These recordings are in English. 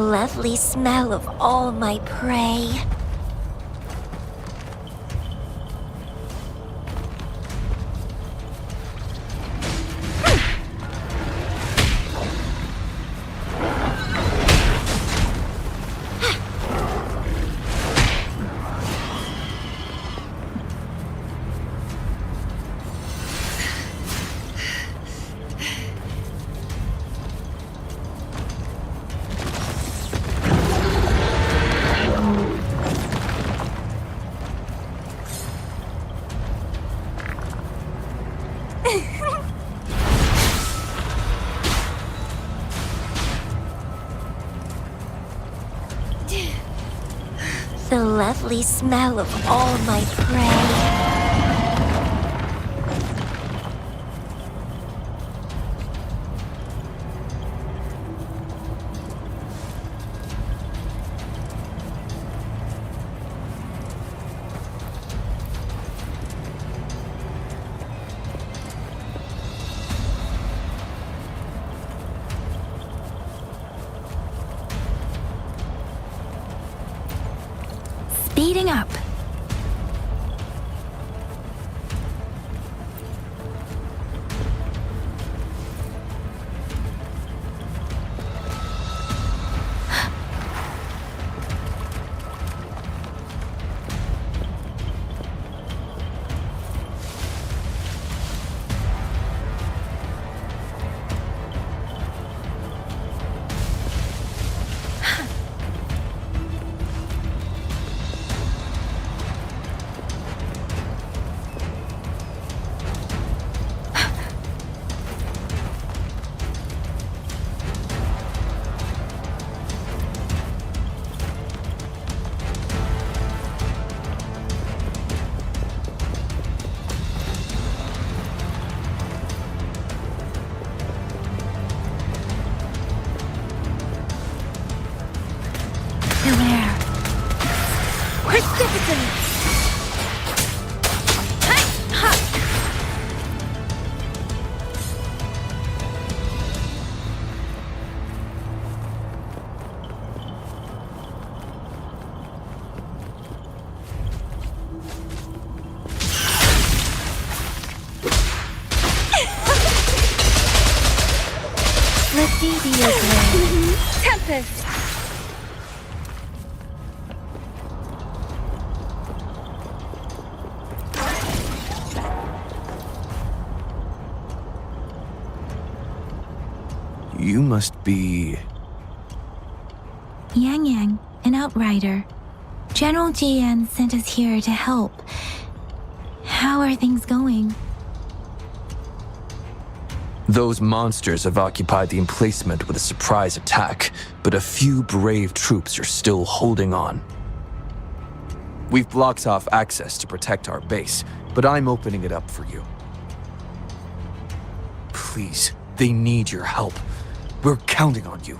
lovely smell of all my prey. The lovely smell of all my prey. Speeding up. Tempest! You must be... Yang, an outrider. General Jian sent us here to help. How are things going? Those monsters have occupied the emplacement with a surprise attack, but a few brave troops are still holding on. We've blocked off access to protect our base, but I'm opening it up for you. Please, they need your help. We're counting on you.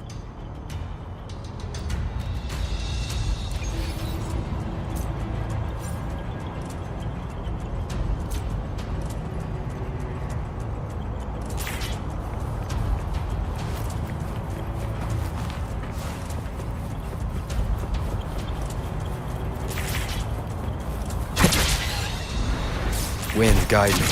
Wind, guide me.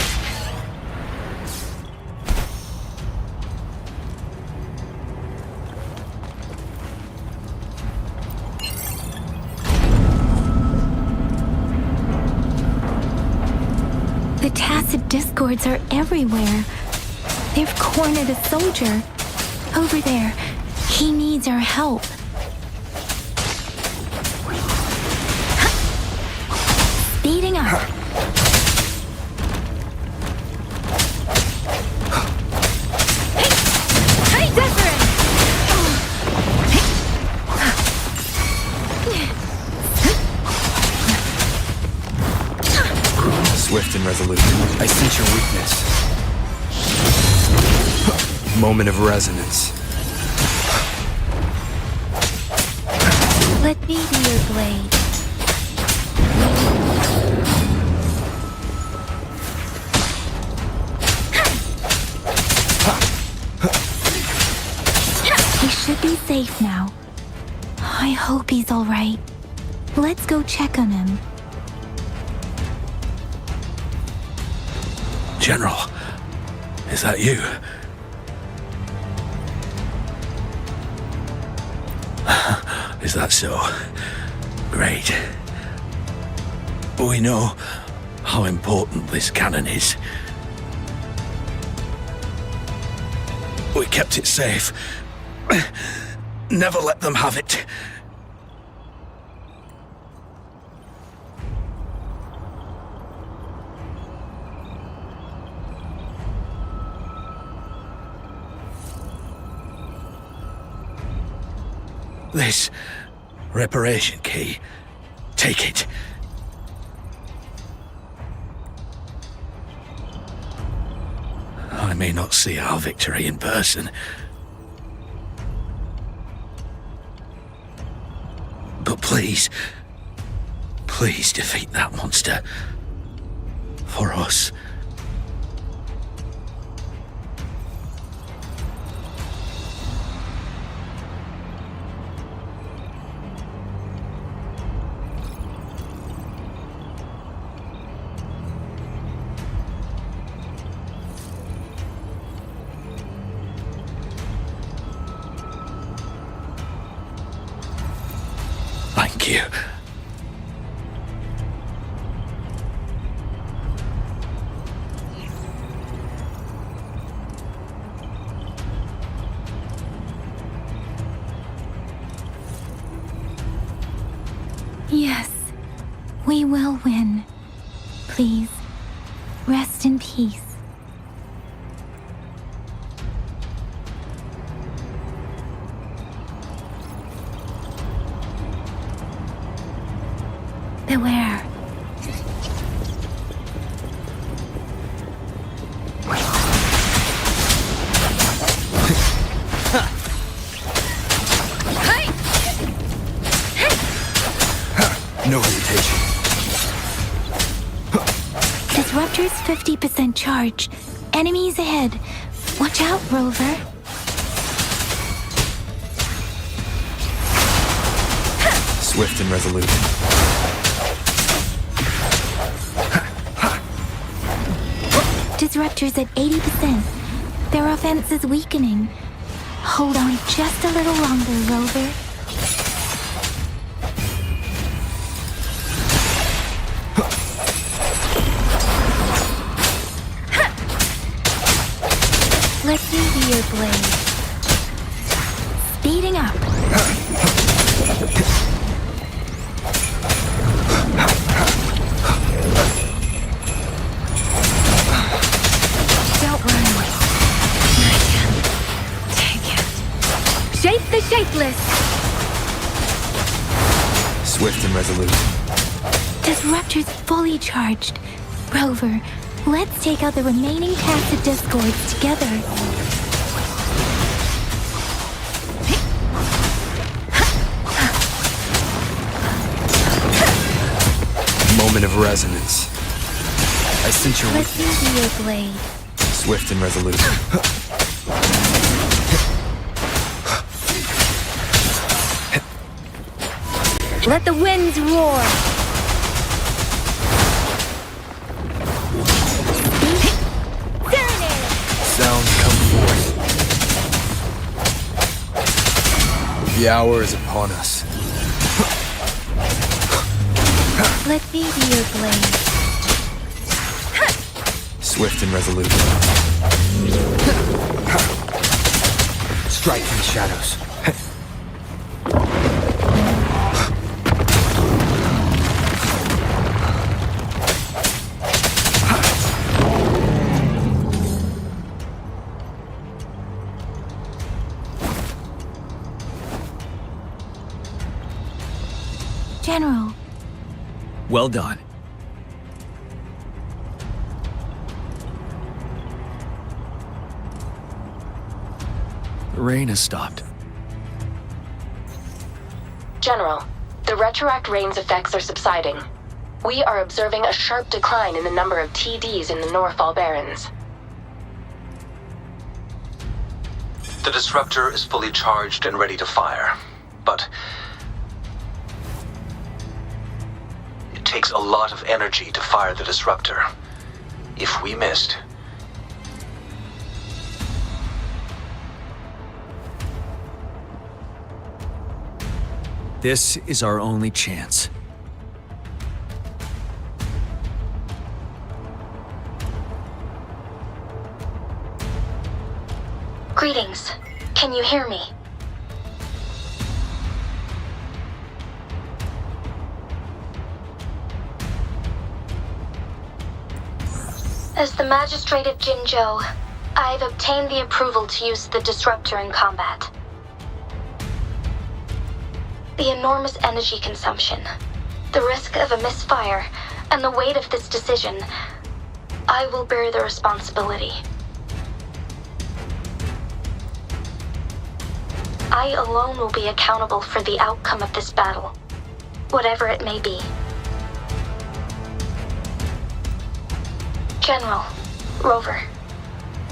The tacit discords are everywhere. They've cornered a soldier. Over there. He needs our help. Speeding up. Swift and resolute. I sense your weakness. Moment of resonance. Let me be your blade. We should be safe now. hope he's all right. Let's go check on him. General, is that you? Is that so? Great. We know how important this cannon is. We kept it safe. Never let them have it. This reparation key. Take it. I may not see our victory in person, but please defeat that monster. For us. Thank you. Yes, we will win. Please, rest in peace. Beware. No hesitation. Disruptor's 50% charge. Enemies ahead. Watch out, Rover. Swift and resolute. Disruptor's at 80%. Their offense is weakening. Hold on just a little longer, Rover. Let me be your blade. Speeding up. Don't worry. I can take it. Shape the shapeless. Swift and resolute. Disruptor's fully charged. Rover, let's take out the remaining passive discords together. Moment of resonance. I sense your Let me be your blade. Swift and resolute. Let the winds roar. Sounds come forth. The hour is upon us. Let me be your blade. Swift and resolute. Strike from the shadows. General. Well done. The rain has stopped. General, the retroact rain's effects are subsiding. We are observing a sharp decline in the number of TDs in the Norfall Barrens. The disruptor is fully charged and ready to fire, but takes a lot of energy to fire the disruptor. If we missed... This is our only chance. Greetings. Can you hear me? As the Magistrate of Jinzhou, I've obtained the approval to use the disruptor in combat. The enormous energy consumption, the risk of a misfire, and the weight of this decision, I will bear the responsibility. I alone will be accountable for the outcome of this battle, whatever it may be. General, Rover,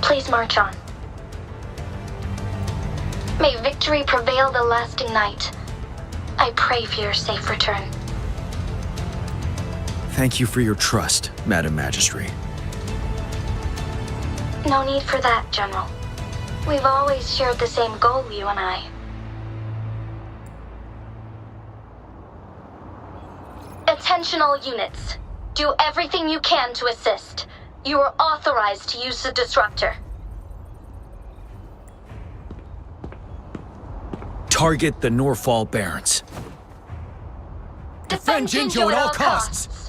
please march on. May victory prevail the lasting night. I pray for your safe return. Thank you for your trust, Madam Magistrate. No need for that, General. We've always shared the same goal, you and I. Attention all units. Do everything you can to assist. You are authorized to use the disruptor. Target the Norfall Barrens. Defend Jinzhou at all costs.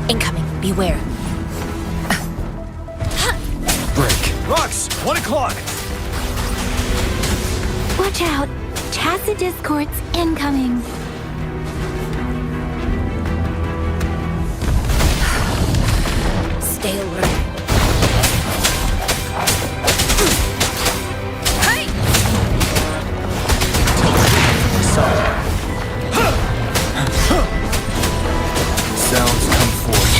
Incoming. Beware. Break. Rocks! 1 o'clock! Watch out! Chassis discords incoming. Stay alert. Sounds come forth.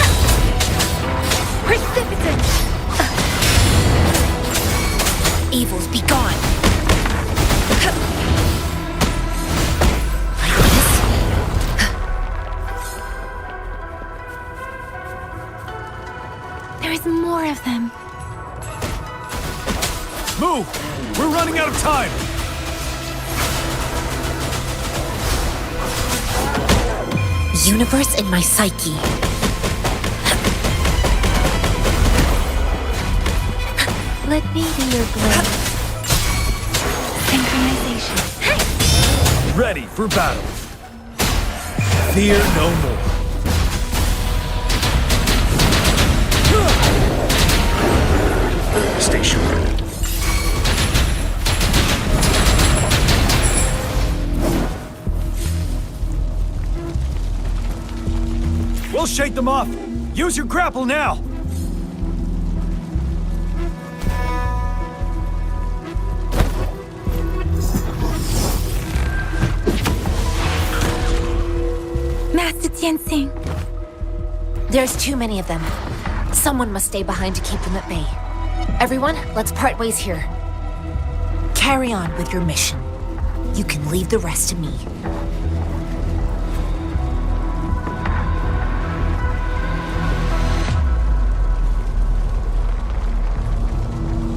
Precipitant! Evils be gone. Like this? There's more of them. Move! We're running out of time! Universe in my psyche. Let me be your blade. Synchronization. Ready for battle. Fear no more. Stay sharp. We'll shake them off. Use your grapple now. Master Jinsing. There's too many of them. Someone must stay behind to keep them at bay. Everyone, let's part ways here. Carry on with your mission. You can leave the rest to me.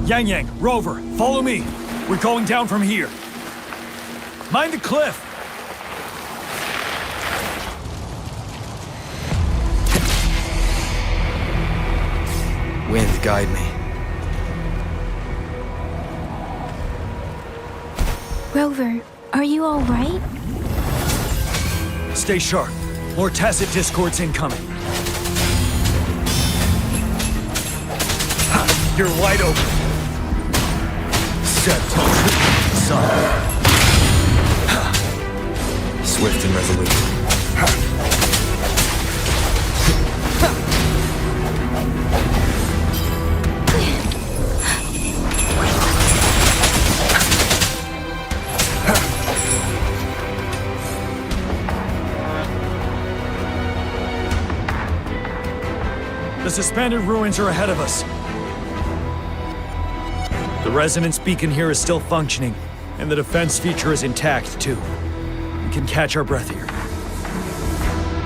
Yang, Rover, follow me. We're going down from here. Mind the cliff. Wind, guide me. Rover, are you all right? Stay sharp. More tacit discords incoming. Ha! You're wide open. Set son. Swift and resolute. The suspended ruins are ahead of us. The resonance beacon here is still functioning, and the defense feature is intact, too. We can catch our breath here.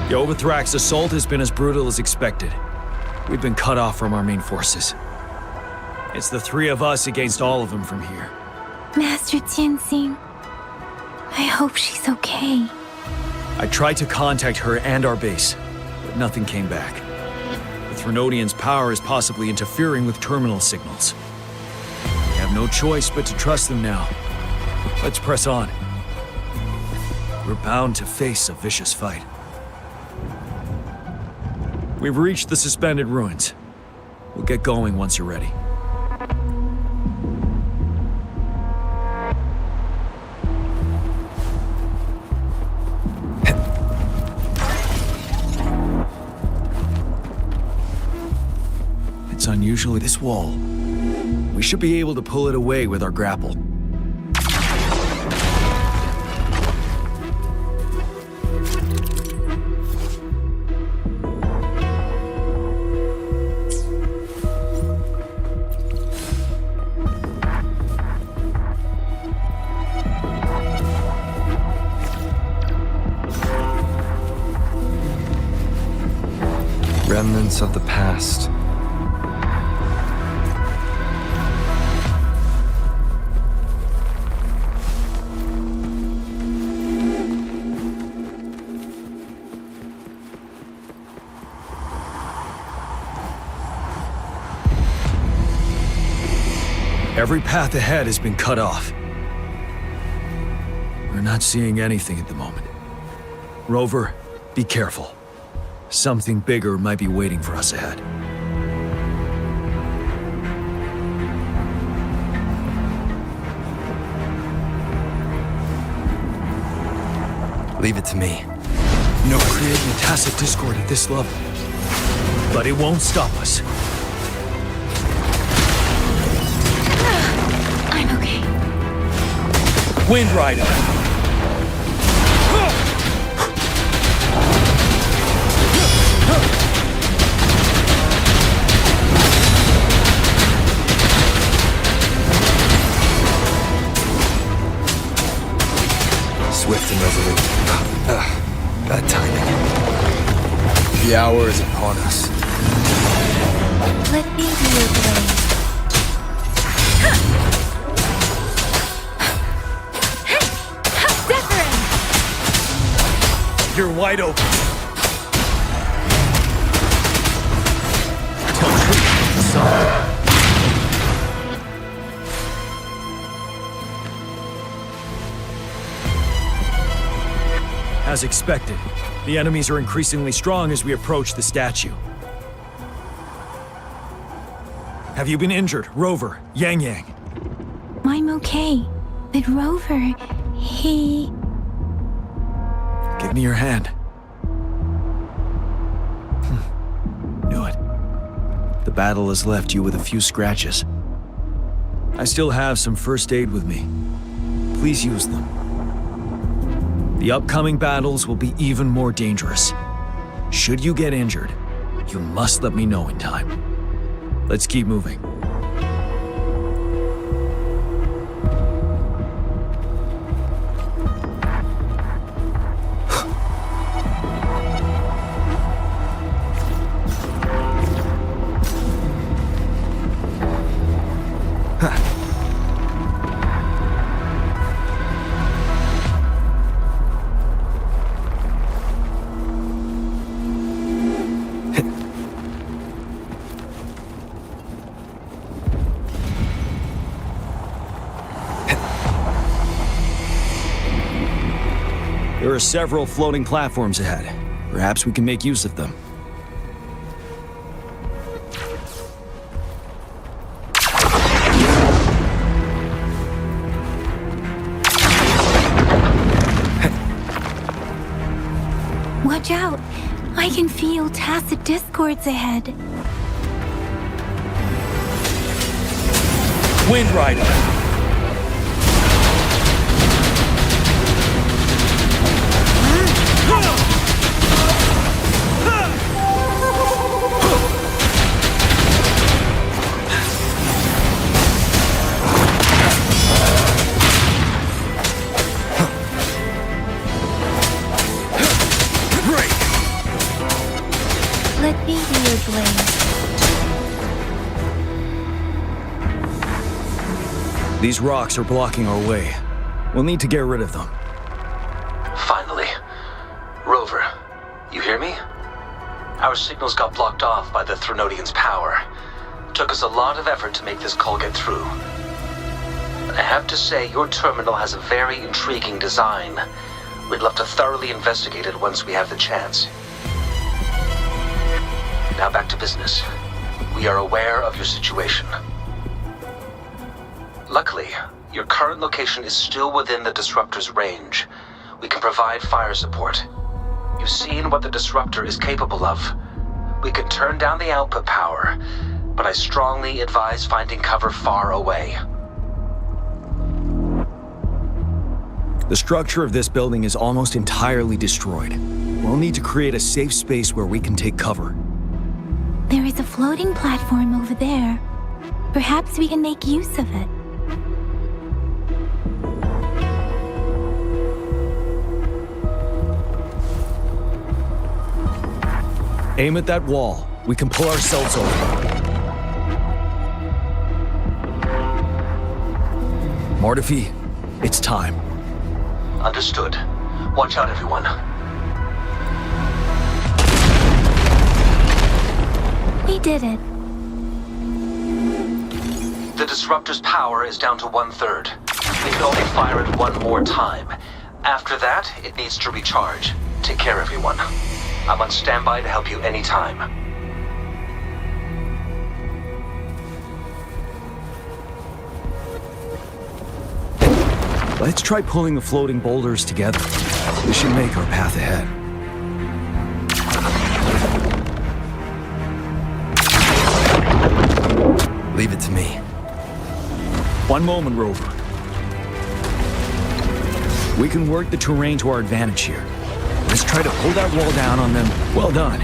The Overthrax assault has been as brutal as expected. We've been cut off from our main forces. It's the three of us against all of them from here. Master Jinzhou, I hope she's okay. I tried to contact her and our base, but nothing came back. The Threnodian's power is possibly interfering with terminal signals. We have no choice but to trust them now. Let's press on. We're bound to face a vicious fight. We've reached the suspended ruins. We'll get going once you're ready. It's unusually this wall. We should be able to pull it away with our grapple. Remnants of the past. Every path ahead has been cut off. We're not seeing anything at the moment. Rover, be careful. Something bigger might be waiting for us ahead. Leave it to me. No creating a tacit discord at this level. But it won't stop us. I'm okay. Wind Rider! Swift and resolute. Bad timing. The hour is upon us. Let me be your blade. You're wide open. As expected, the enemies are increasingly strong as we approach the statue. Have you been injured, Rover, Yang Yang? I'm okay. But Rover, he... Give me your hand. Knew it. The battle has left you with a few scratches. I still have some first aid with me. Please use them. The upcoming battles will be even more dangerous. Should you get injured, you must let me know in time. Let's keep moving. There are several floating platforms ahead. Perhaps we can make use of them. Watch out! I can feel tacit discords ahead. Wind Rider! Let me be your blade. These rocks are blocking our way. We'll need to get rid of them. Finally. Rover, you hear me? Our signals got blocked off by the Threnodian's power. Took us a lot of effort to make this call get through. I have to say, your terminal has a very intriguing design. We'd love to thoroughly investigate it once we have the chance. Now back to business. We are aware of your situation. Luckily, your current location is still within the Disruptor's range. We can provide fire support. You've seen what the Disruptor is capable of. We can turn down the output power, but I strongly advise finding cover far away. The structure of this building is almost entirely destroyed. We'll need to create a safe space where we can take cover. There is a floating platform over there. Perhaps we can make use of it. Aim at that wall. We can pull ourselves over. Mortefi, it's time. Understood. Watch out, everyone. We did it. The Disruptor's power is down to 1/3. We can only fire it one more time. After that, it needs to recharge. Take care, everyone. I'm on standby to help you anytime. Let's try pulling the floating boulders together. This should make our path ahead. Leave it to me. One moment, Rover. We can work the terrain to our advantage here. Let's try to pull that wall down on them. Well done.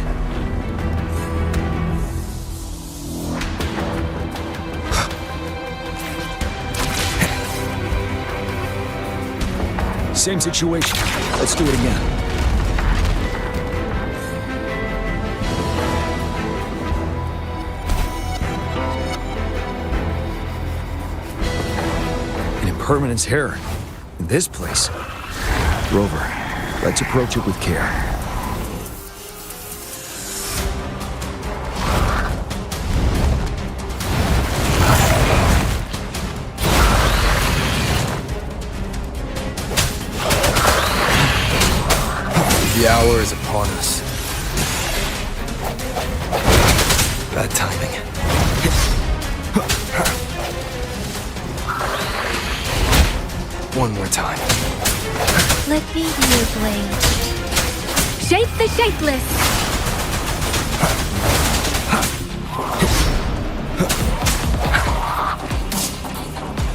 Same situation. Let's do it again. An impermanence error. In this place. Rover, let's approach it with care. The hour is upon us. Bad timing. One more time. Let me be your blade. Shape the shapeless!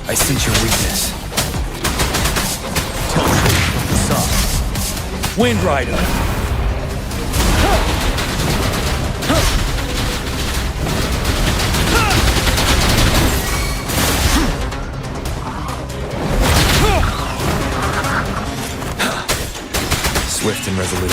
I sense your weakness. Wind Rider! Swift and resolute.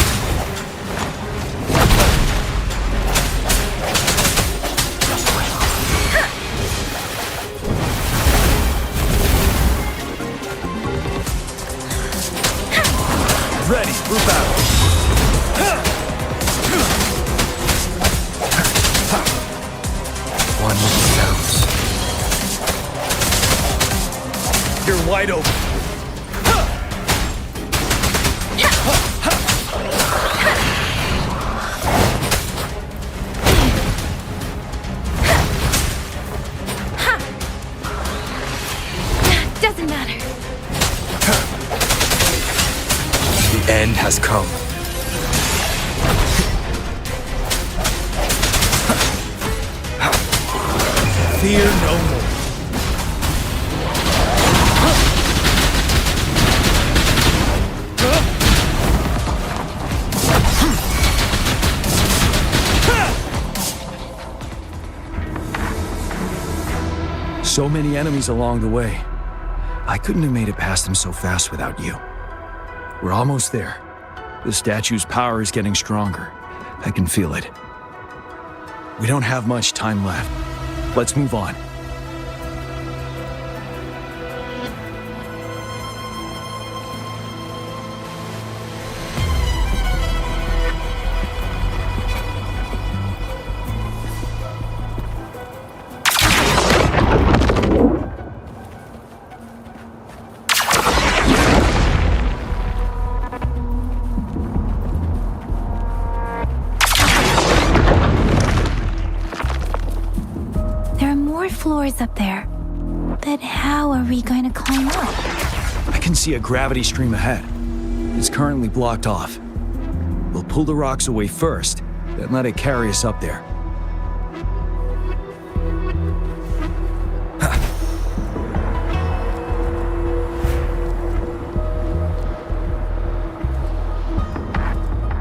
Ready for battle. One with the sounds. You're wide open. end has come. Fear no more. So many enemies along the way. I couldn't have made it past them so fast without you. We're almost there. The statue's power is getting stronger. I can feel it. We don't have much time left. Let's move on. Floors up there. But how are we going to climb up? I can see a gravity stream ahead. It's currently blocked off. We'll pull the rocks away first, then let it carry us up there.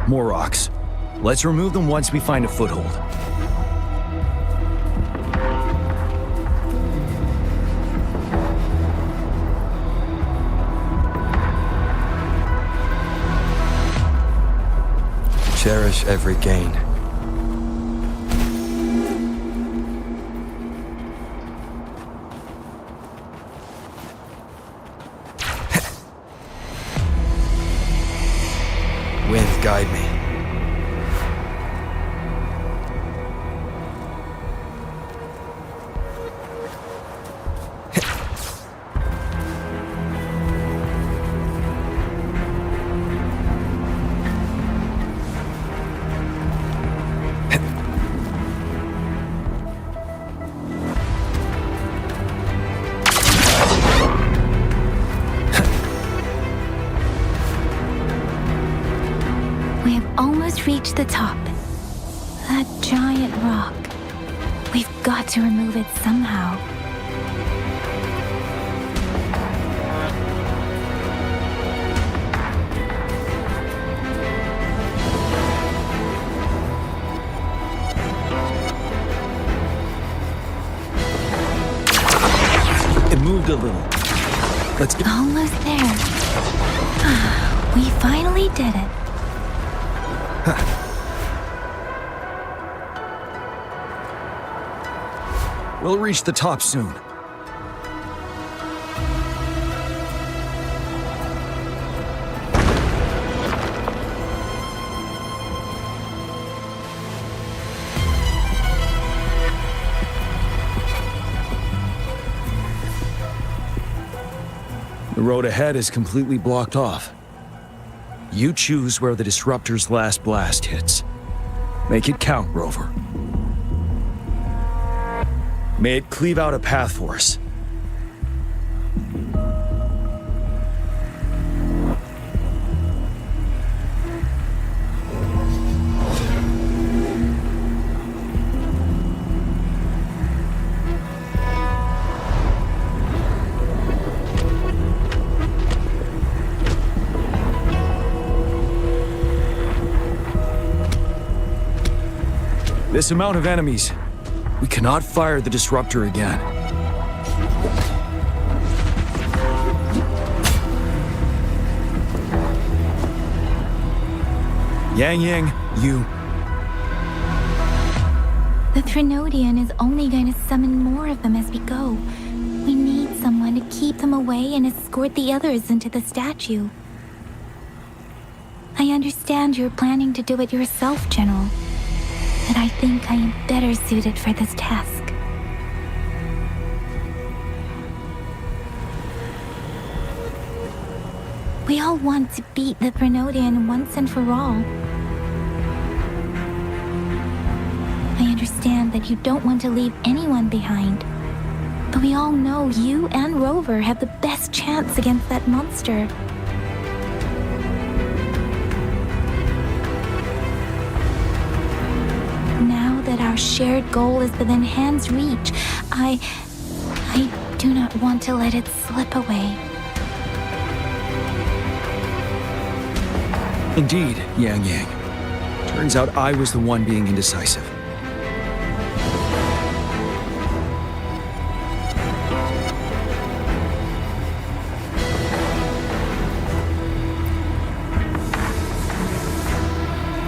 More rocks. Let's remove them once we find a foothold. Cherish every gain. Wind, guide me. Reach the top. That giant rock. We've got to remove it somehow. It moved a little. Let's get almost there. We finally did it. We'll reach the top soon. The road ahead is completely blocked off. You choose where the Disruptor's last blast hits. Make it count, Rover. May it cleave out a path for us. This amount of enemies. We cannot fire the Disruptor again. Yang, you... The Threnodian is only going to summon more of them as we go. We need someone to keep them away and escort the others into the statue. I understand you're planning to do it yourself, General. But I think I am better suited for this task. We all want to beat the Threnodian once and for all. I understand that you don't want to leave anyone behind. But we all know you and Rover have the best chance against that monster. our shared goal is within hand's reach. I do not want to let it slip away. Indeed, Yang Yang. Turns out I was the one being indecisive.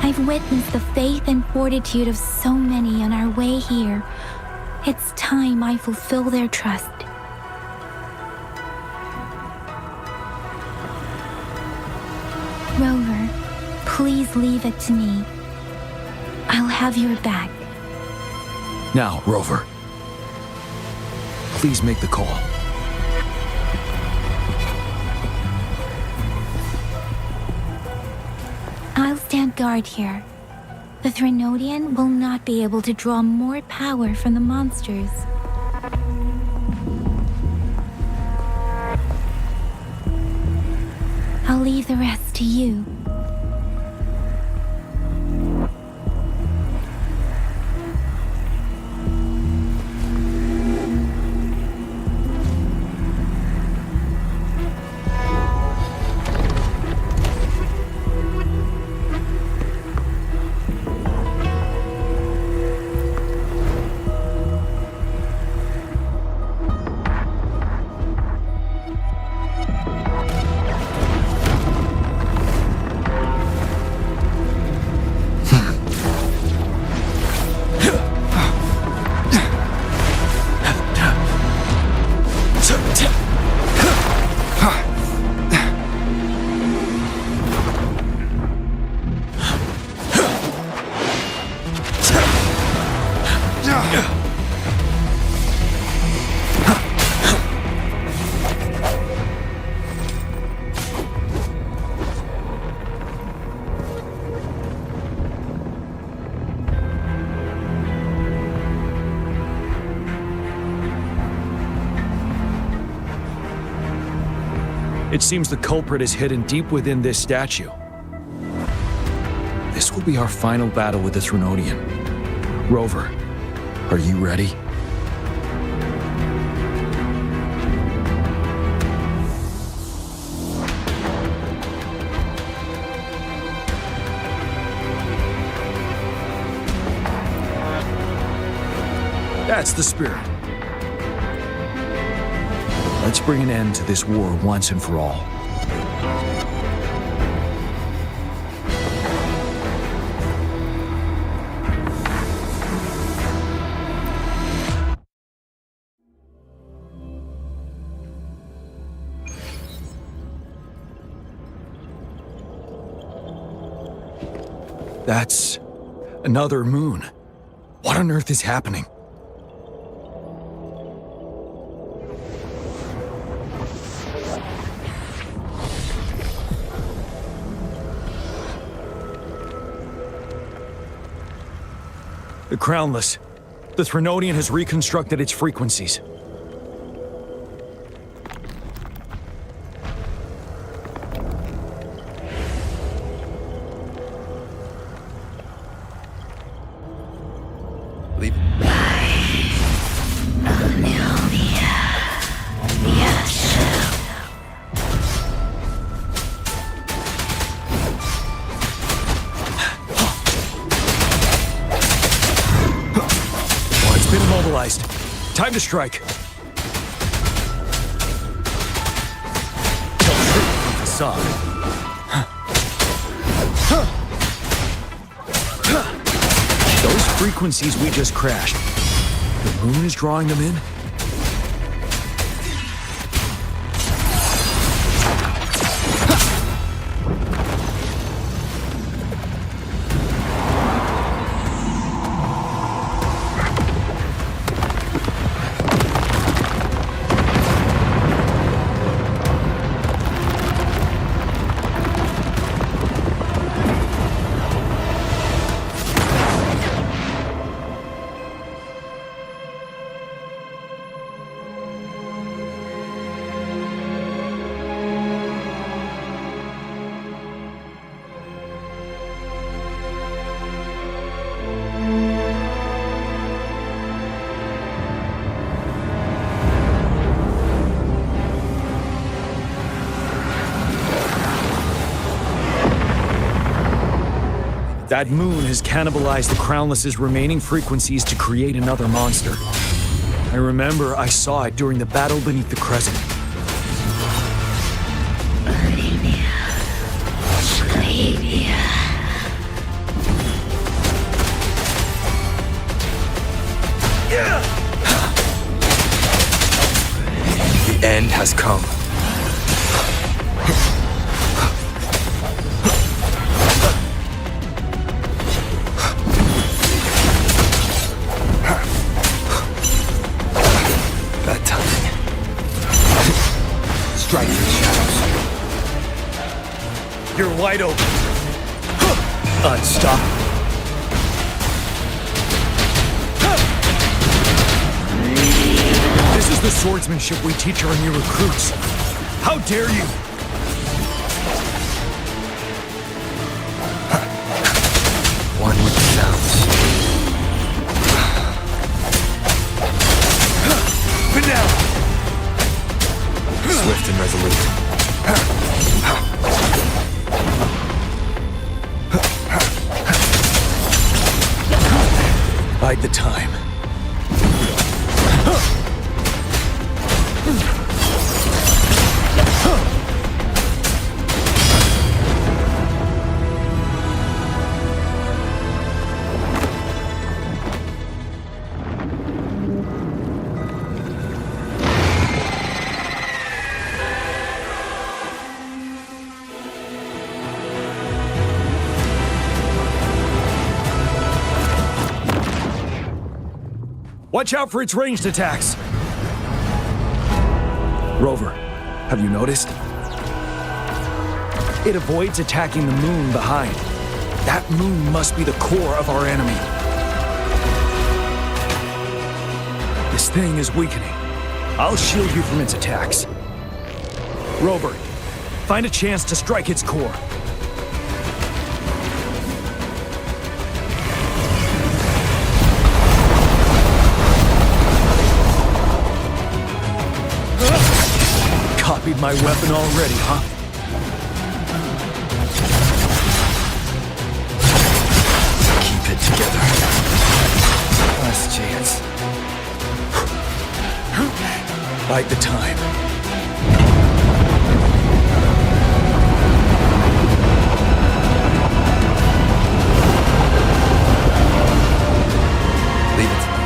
I've witnessed the faith and fortitude of so many on our way here. It's time I fulfill their trust. Rover, please leave it to me. I'll have your back. Now, Rover. Please make the call. I'll stand guard here. The Threnodian will not be able to draw more power from the monsters. I'll leave the rest to you. It seems the culprit is hidden deep within this statue. This will be our final battle with the Threnodian. Rover, are you ready? That's the spirit. Let's bring an end to this war once and for all. That's another moon. What on earth is happening? The Crownless. The Threnodian has reconstructed its frequencies. Time to strike. Facade. Those frequencies we just crashed. The moon is drawing them in? That moon has cannibalized the Crownless's remaining frequencies to create another monster. I remember I saw it during the battle beneath the crescent. The end has come. Bad timing. Strike the shadows. You're wide open. Unstoppable. This is the swordsmanship we teach our new recruits. How dare you! One with the sounds. Vanilla! Swift and resolute. Bide the time. Watch out for its ranged attacks! Rover, have you noticed? It avoids attacking the moon behind. That moon must be the core of our enemy. This thing is weakening. I'll shield you from its attacks. Rover, find a chance to strike its core. Copied my weapon already, huh? Keep it together. Last chance. Bide the time. Leave it to me.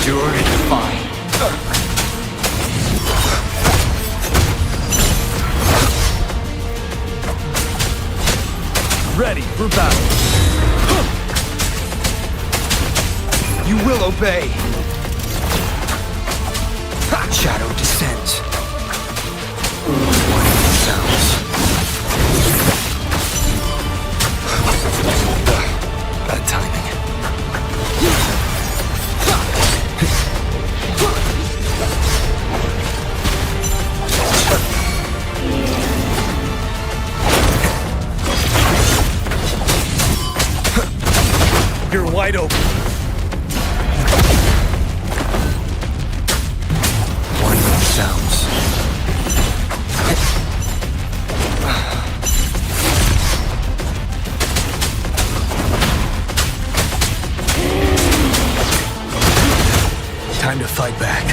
Endure and defy. Ready for battle. You will obey. Shadow descends. Warning sounds. Bad timing. You're wide open. Warning sounds. Time to fight back.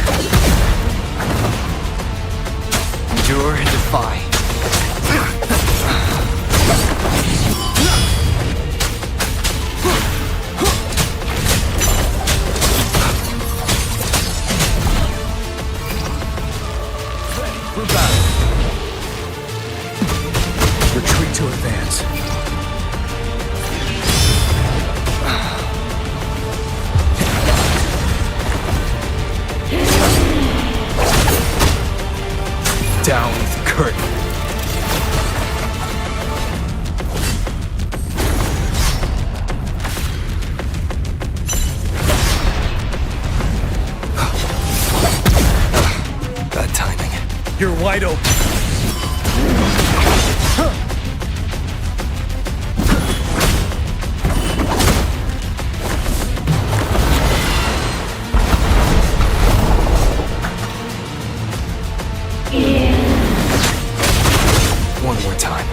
Endure and defy. For battle. Retreat to advance. Down with the curtain. Bad timing. You're wide open. One more time.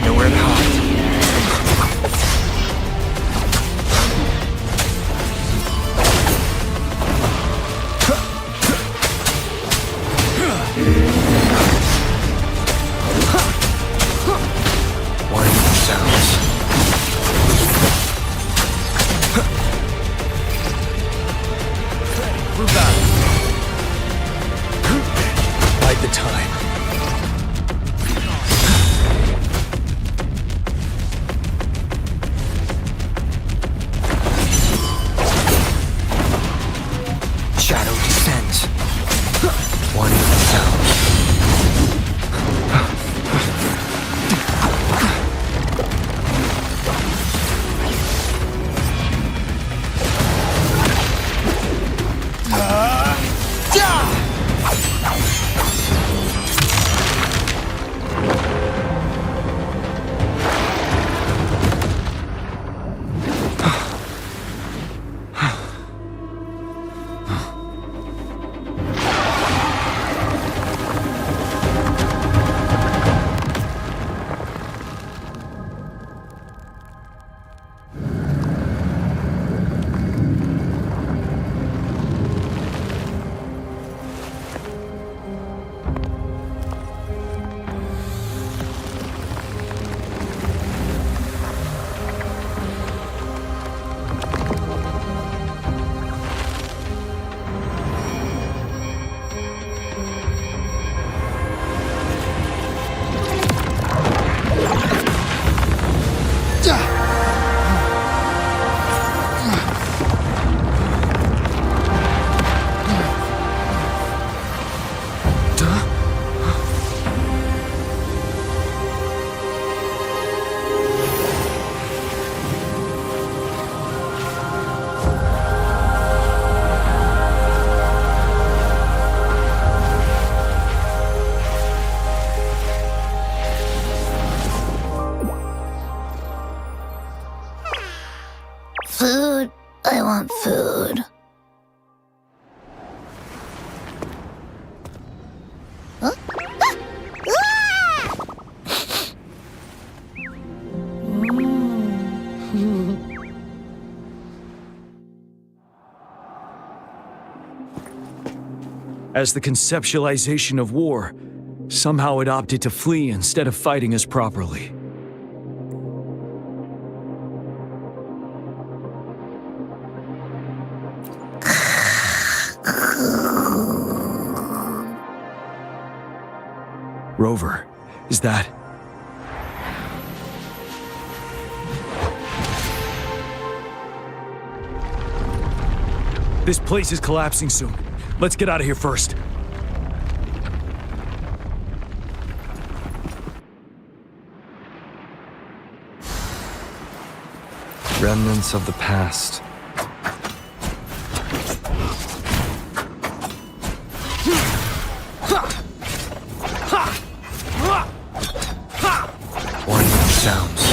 Nowhere to hide. Warning sounds. For battle. Bide the time. Shadow descends. Warning sounds. Food. I want food. Huh? As the conceptualization of war, somehow it opted to flee instead of fighting us properly. Rover, is that... This place is collapsing soon. Let's get out of here first. Remnants of the past. One with the sounds.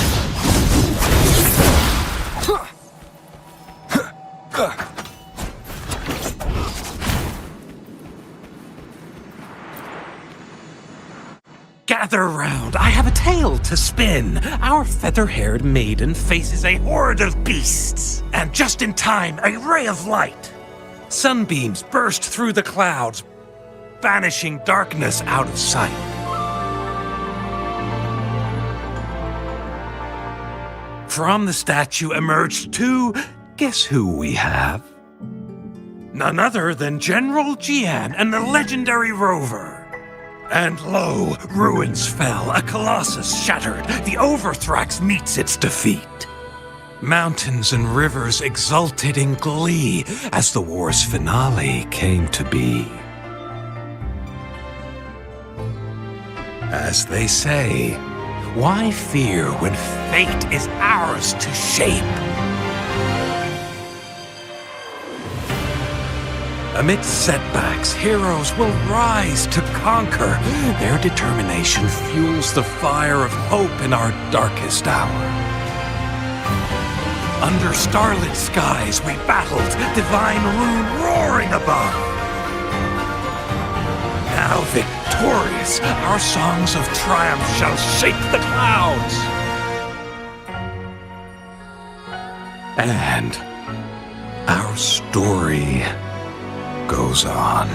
Gather round, I have a tale to spin. Our feather-haired maiden faces a horde of beasts. And just in time, a ray of light. Sunbeams burst through the clouds, banishing darkness out of sight. From the statue emerged two... Guess who we have? None other than General Jian and the legendary Rover. And lo, ruins fell, a colossus shattered, the Overthrax meets its defeat. Mountains and rivers exulted in glee as the war's finale came to be. As they say, why fear when fate is ours to shape? Amidst setbacks, heroes will rise to conquer. Their determination fuels the fire of hope in our darkest hour. Under starlit skies we battled, divine rune roaring above. Now victorious, our songs of triumph shall shake the clouds. And our story goes on.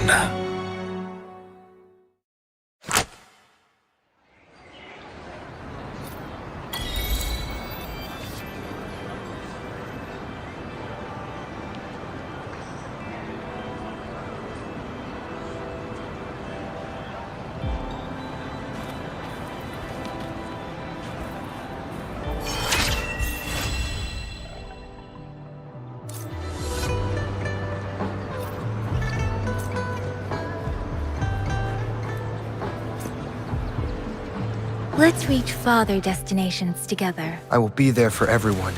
Let's reach farther destinations together. I will be there for everyone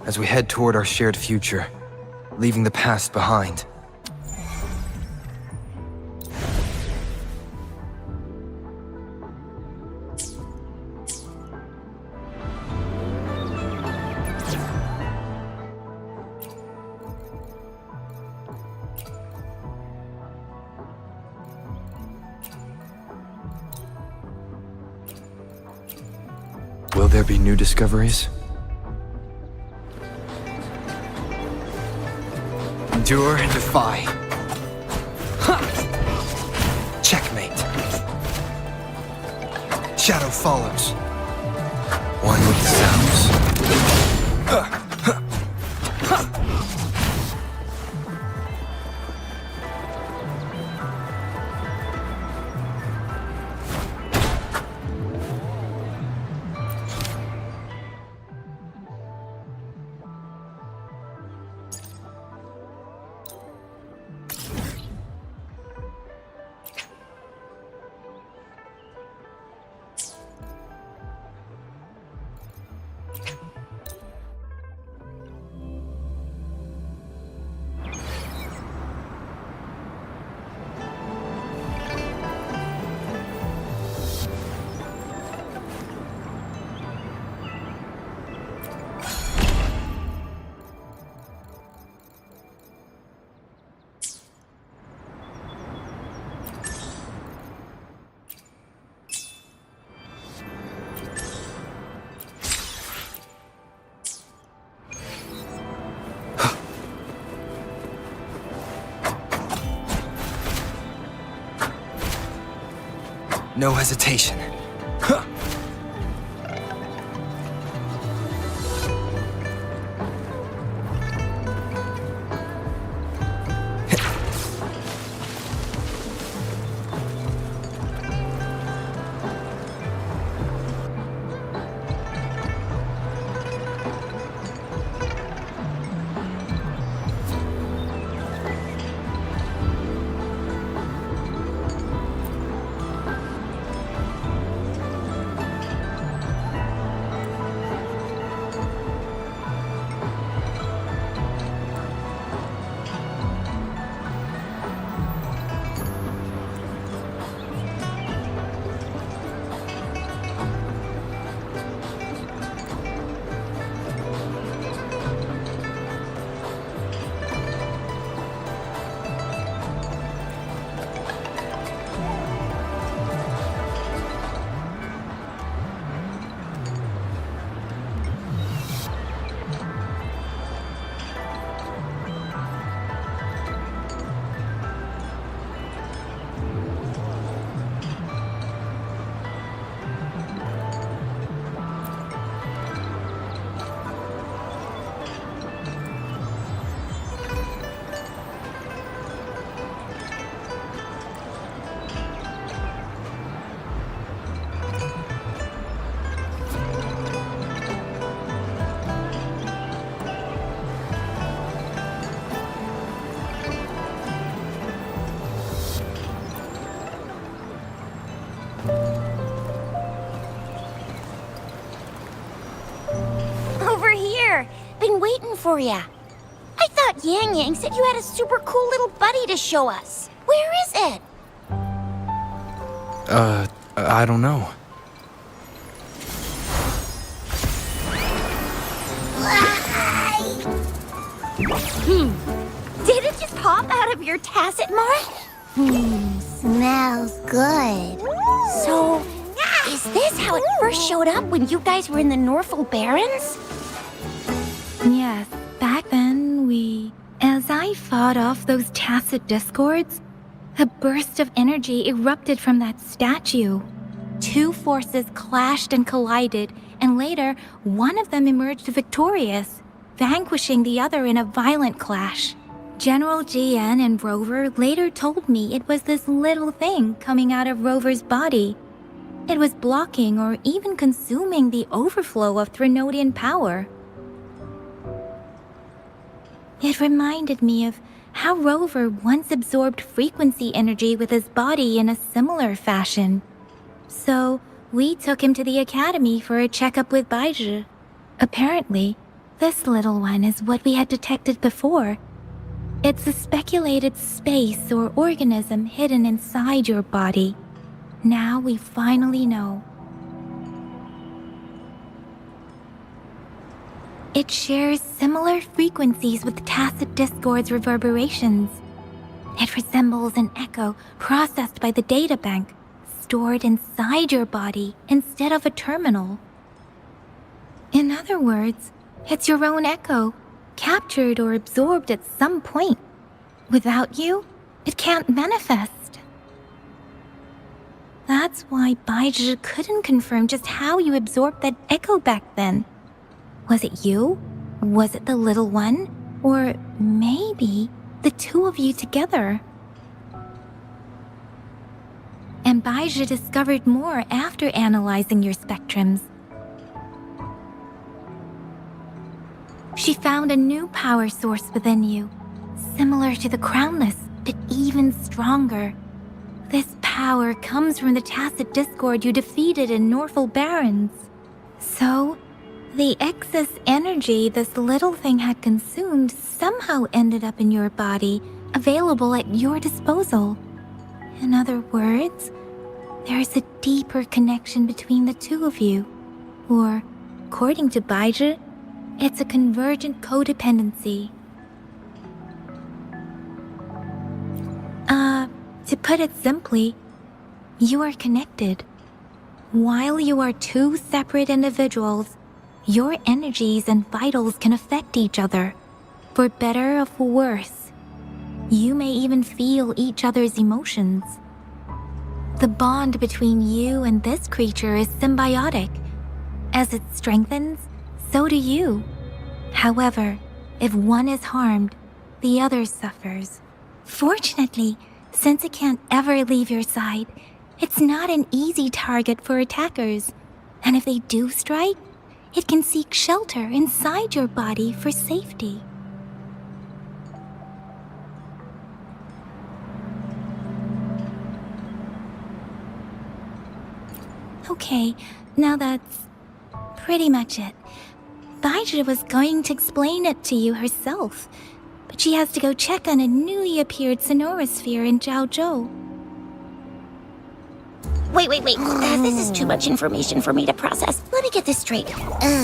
as we head toward our shared future, leaving the past behind. Will there be new discoveries? Endure and defy. Ha! Checkmate. Shadow follows. One with the sounds. No hesitation. Huh. for ya. I thought Yang Yang said you had a super cool little buddy to show us. Where is it? I don't know. Did it just pop out of your tacit mark? Smells good. So, is this how it first showed up when you guys were in the Norfolk Barrens? Yes, back then As I fought off those tacit discords, a burst of energy erupted from that statue. Two forces clashed and collided, and later, one of them emerged victorious, vanquishing the other in a violent clash. General GN and Rover later told me it was this little thing coming out of Rover's body. It was blocking or even consuming the overflow of Threnodian power. It reminded me of how Rover once absorbed frequency energy with his body in a similar fashion. So, we took him to the academy for a checkup with Baizhi. Apparently, this little one is what we had detected before. It's a speculated space or organism hidden inside your body. Now we finally know. It shares similar frequencies with tacit discord's reverberations. It resembles an echo processed by the data bank, stored inside your body instead of a terminal. In other words, it's your own echo, captured or absorbed at some point. Without you, it can't manifest. That's why Baizhi couldn't confirm just how you absorbed that echo back then. Was it you? Was it the little one? Or maybe the two of you together? And Baizhi discovered more after analyzing your spectrums. She found a new power source within you, similar to the Crownless, but even stronger. This power comes from the tacit discord you defeated in Norfolk Barrens. So, the excess energy this little thing had consumed somehow ended up in your body, available at your disposal. In other words, there is a deeper connection between the two of you. Or, according to Baizhi, it's a convergent codependency. To put it simply, you are connected. While you are two separate individuals, your energies and vitals can affect each other, for better or for worse. You may even feel each other's emotions. The bond between you and this creature is symbiotic. As it strengthens, so do you. However, if one is harmed, the other suffers. Fortunately, since it can't ever leave your side, it's not an easy target for attackers. And if they do strike, it can seek shelter inside your body for safety. Okay, now that's pretty much it. Baizhi was going to explain it to you herself, but she has to go check on a newly appeared sonorosphere in Jinzhou. Wait. This is too much information for me to process. Let me get this straight.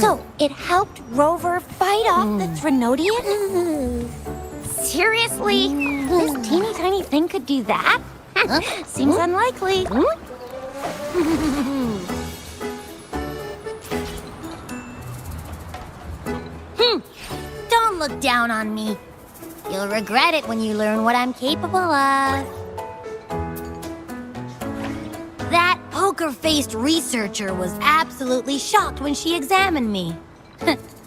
So, it helped Rover fight off the Threnodian? Seriously? This teeny tiny thing could do that? Seems unlikely. Don't look down on me. You'll regret it when you learn what I'm capable of. That poker-faced researcher was absolutely shocked when she examined me.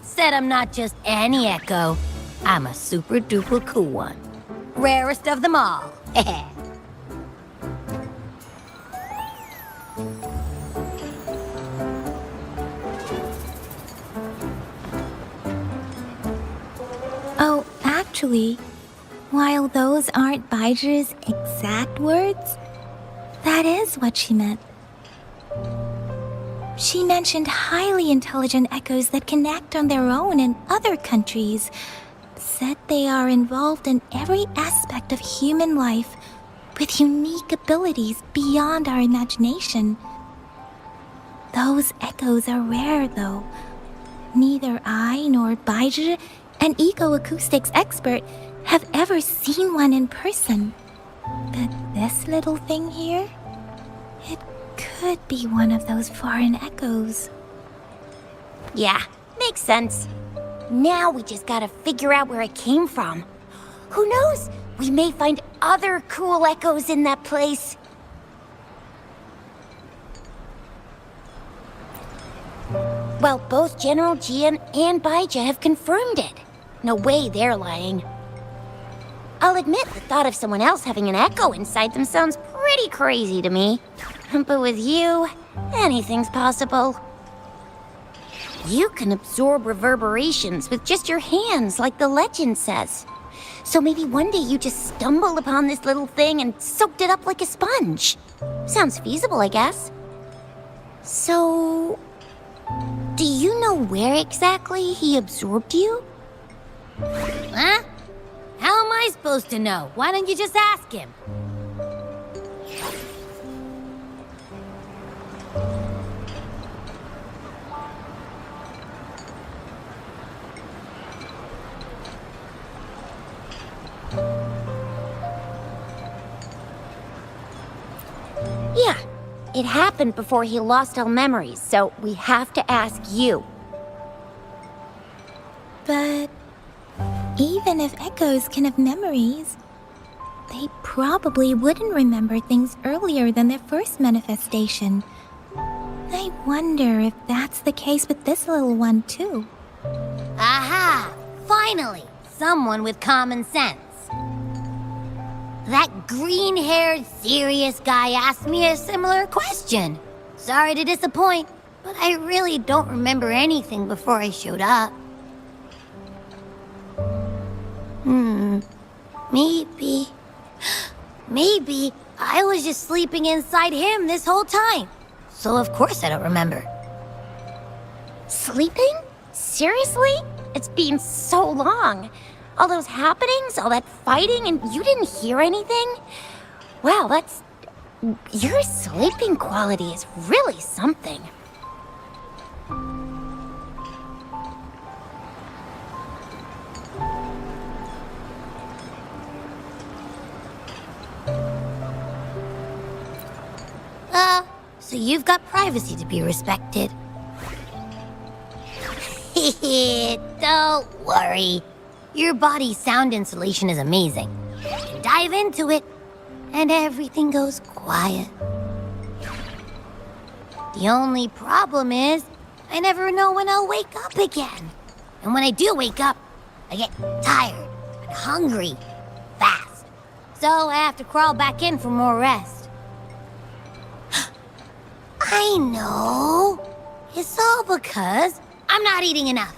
Said I'm not just any echo. I'm a super-duper cool one. Rarest of them all. Oh, actually, while those aren't Baizhi's exact words, that is what she meant. She mentioned highly intelligent echoes that can act on their own in other countries. Said they are involved in every aspect of human life with unique abilities beyond our imagination. Those echoes are rare, though. Neither I nor Baizhi, an eco-acoustics expert, have ever seen one in person. But this little thing here, it could be one of those foreign echoes. Yeah, makes sense. Now we just gotta figure out where it came from. Who knows? We may find other cool echoes in that place. Well, both General Jian and Baizhi have confirmed it. No way they're lying. I'll admit the thought of someone else having an echo inside them sounds pretty crazy to me. But with you, anything's possible. You can absorb reverberations with just your hands, like the legend says. So maybe one day you just stumbled upon this little thing and soaked it up like a sponge. Sounds feasible, I guess. So, do you know where exactly he absorbed you? Huh? How am I supposed to know? Why don't you just ask him? Yeah, it happened before he lost all memories, so we have to ask you. But even if echoes can have memories, they probably wouldn't remember things earlier than their first manifestation. I wonder if that's the case with this little one, too. Aha! Finally! Someone with common sense. That green-haired, serious guy asked me a similar question. Sorry to disappoint, but I really don't remember anything before I showed up. Maybe I was just sleeping inside him this whole time. So of course I don't remember. Sleeping? Seriously? It's been so long. All those happenings, all that fighting, and you didn't hear anything? Wow, that's... Your sleeping quality is really something. So you've got privacy to be respected. Don't worry. Your body's sound insulation is amazing. You can dive into it, and everything goes quiet. The only problem is, I never know when I'll wake up again. And when I do wake up, I get tired and hungry fast. So I have to crawl back in for more rest. I know. It's all because I'm not eating enough.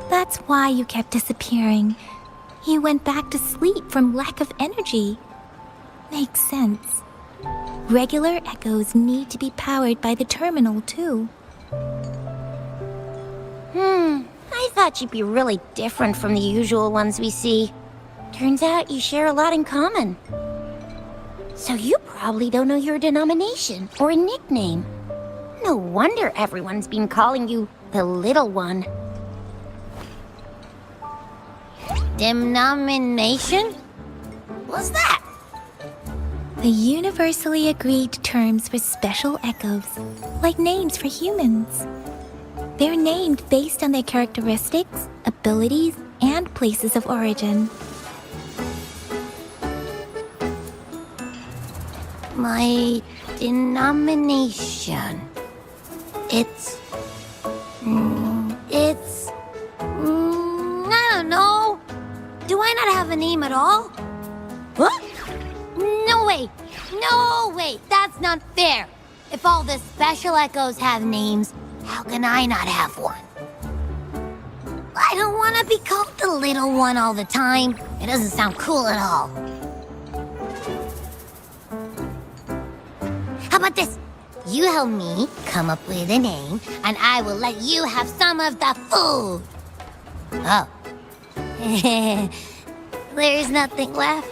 That's why you kept disappearing. You went back to sleep from lack of energy. Makes sense. Regular echoes need to be powered by the terminal, too. I thought you'd be really different from the usual ones we see. Turns out you share a lot in common. So you probably don't know your denomination or a nickname. No wonder everyone's been calling you the Little One. Denomination? What's that? The universally agreed terms for special echoes, like names for humans. They're named based on their characteristics, abilities, and places of origin. My denomination. It's... I don't know. Do I not have a name at all? What? No way. No way. That's not fair. If all the special echoes have names, how can I not have one? I don't want to be called the little one all the time. It doesn't sound cool at all. How about this? You help me come up with a name, and I will let you have some of the food. Oh. There's nothing left.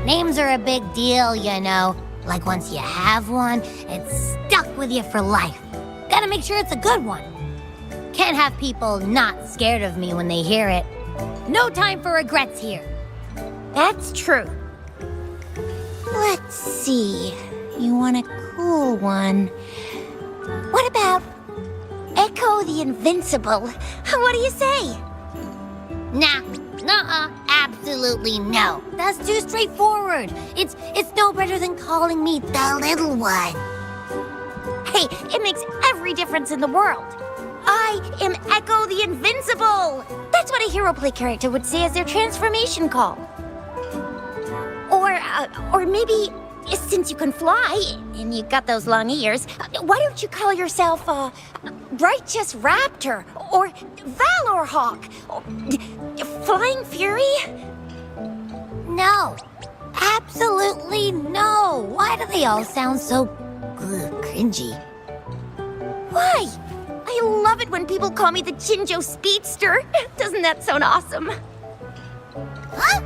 Names are a big deal, you know. Like once you have one, it's stuck with you for life. Gotta make sure it's a good one. Can't have people not scared of me when they hear it. No time for regrets here. That's true. Let's see. You want a cool one. What about Echo the Invincible? What do you say? Nah, nuh-uh, absolutely no. That's too straightforward. It's no better than calling me the little one. Hey, it makes every difference in the world. I am Echo the Invincible! That's what a hero play character would say as their transformation call. Or maybe, since you can fly, and you got those long ears, why don't you call yourself, Righteous Raptor, or Valor Hawk, or Flying Fury? No. Absolutely no. Why do they all sound so cringy? Why? I love it when people call me the Jinzhou Speedster. Doesn't that sound awesome? Huh?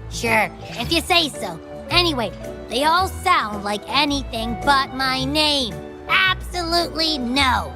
Sure, if you say so. Anyway, they all sound like anything but my name. Absolutely no.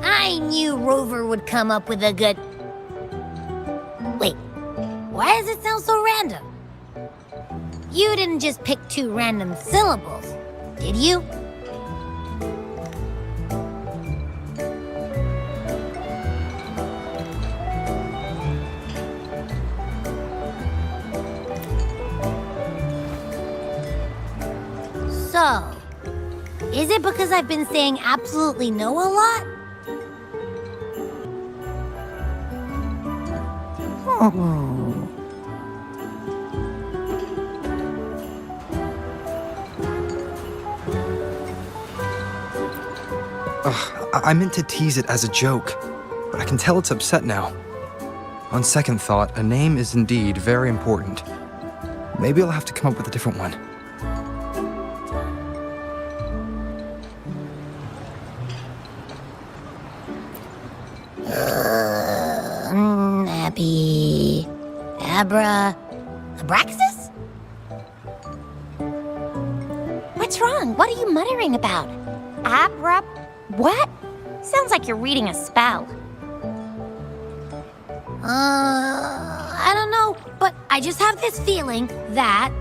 I knew Rover would come up with a good... Wait, why does it sound so random? You didn't just pick two random syllables, did you? So, is it because I've been saying absolutely no a lot? Oh. I meant to tease it as a joke, but I can tell it's upset now. On second thought, a name is indeed very important. Maybe I'll have to come up with a different one. Abby... Abraxas? What's wrong? What are you muttering about? What? Sounds like you're reading a spell. I don't know, but I just have this feeling that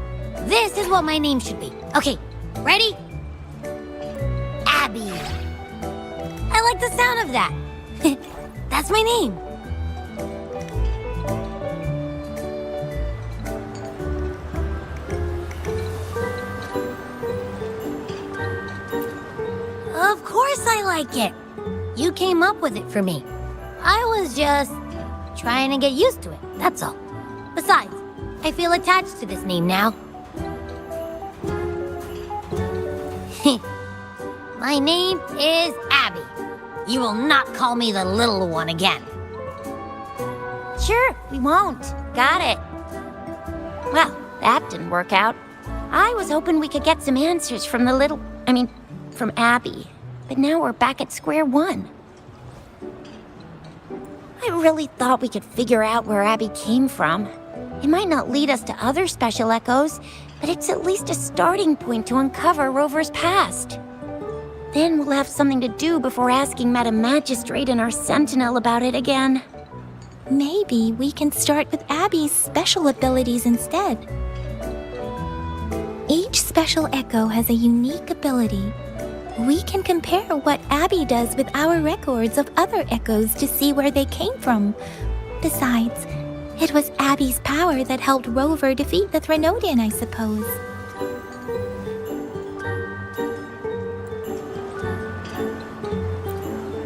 this is what my name should be. Okay, ready? Abby. I like the sound of that. That's my name. Of course I like it. You came up with it for me. I was just trying to get used to it, that's all. Besides, I feel attached to this name now. My name is Abby. You will not call me the little one again. Sure, we won't. Got it. Well, that didn't work out. I was hoping we could get some answers from from Abby. But now we're back at square one. I really thought we could figure out where Abby came from. It might not lead us to other special echoes, but it's at least a starting point to uncover Rover's past. Then we'll have something to do before asking Madam Magistrate and our Sentinel about it again. Maybe we can start with Abby's special abilities instead. Each special echo has a unique ability. We can compare what Abby does with our records of other echoes to see where they came from. Besides, it was Abby's power that helped Rover defeat the Threnodian, I suppose.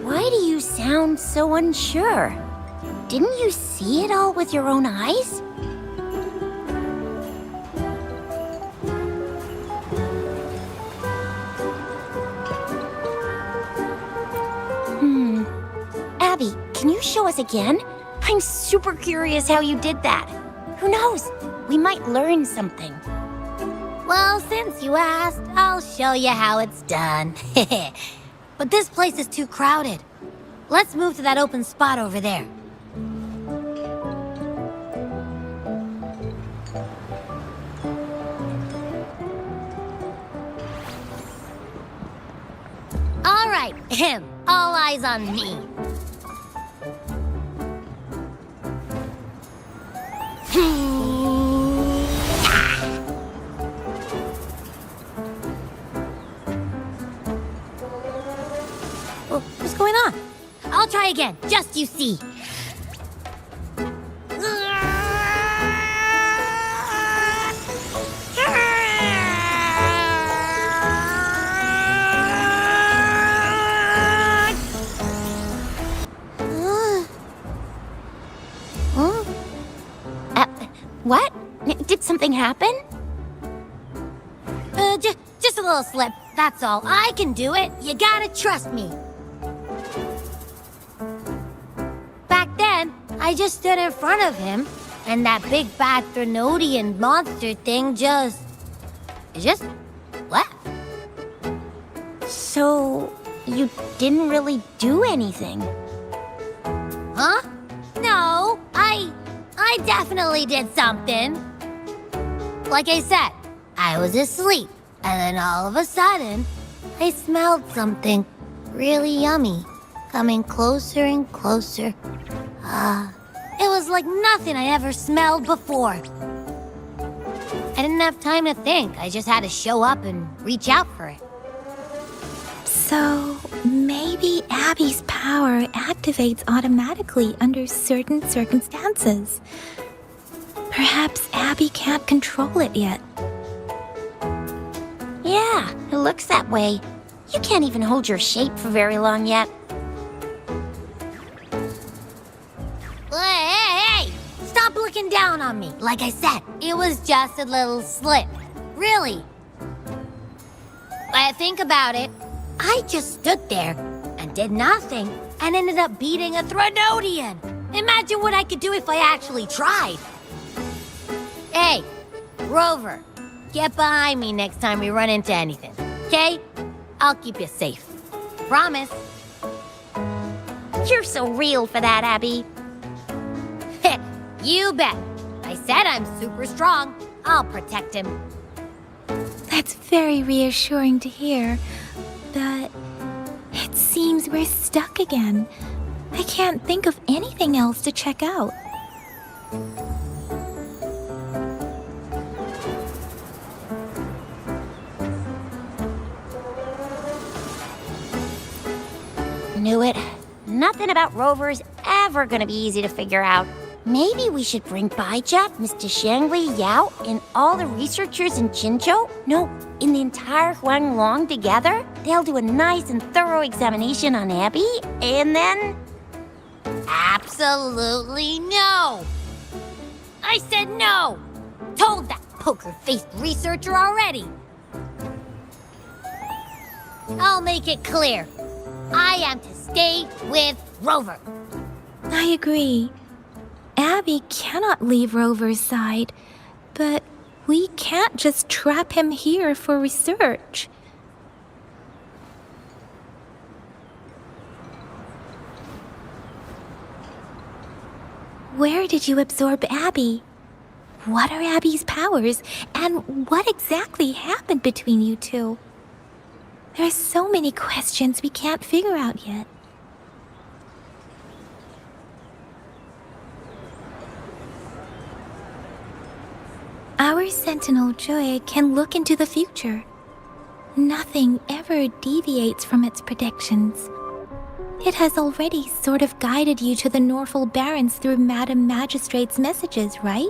Why do you sound so unsure? Didn't you see it all with your own eyes? Abby, can you show us again? I'm super curious how you did that. Who knows? We might learn something. Well, since you asked, I'll show you how it's done. But this place is too crowded. Let's move to that open spot over there. All right, all eyes on me. What's going on? I'll try again, just you see. What? Did something happen? Just a little slip, that's all. I can do it. You gotta trust me. Back then, I just stood in front of him, and that big bad Threnodian monster thing just left. So, you didn't really do anything? Huh? No, I definitely did something. Like I said, I was asleep, and then all of a sudden, I smelled something really yummy, coming closer and closer. It was like nothing I ever smelled before. I didn't have time to think. I just had to show up and reach out for it. So, maybe Abby's power activates automatically under certain circumstances. Perhaps Abby can't control it yet. Yeah, it looks that way. You can't even hold your shape for very long yet. Hey! Stop down on me. Like I said, it was just a little slip. Really. Think about it. I just stood there and did nothing and ended up beating a Threnodian. Imagine what I could do if I actually tried. Hey, Rover, get behind me next time we run into anything, okay? I'll keep you safe. Promise. You're so real for that, Abby. You bet. I said I'm super strong. I'll protect him. That's very reassuring to hear, but it seems we're stuck again. I can't think of anything else to check out. Knew it. Nothing about Rover's ever gonna be easy to figure out. Maybe we should bring Baijia, Mr. Shangli, Yao, and all the researchers in Jinzhou? No, in the entire Huanglong together? They'll do a nice and thorough examination on Abby, and then... Absolutely no! I said no! Told that poker-faced researcher already! I'll make it clear. I am to stay with Rover. I agree. Abby cannot leave Rover's side, but we can't just trap him here for research. Where did you absorb Abby? What are Abby's powers, and what exactly happened between you two? There are so many questions we can't figure out yet. Our Sentinel Joy can look into the future. Nothing ever deviates from its predictions. It has already sort of guided you to the Norfolk Barrens through Madam Magistrate's messages, right?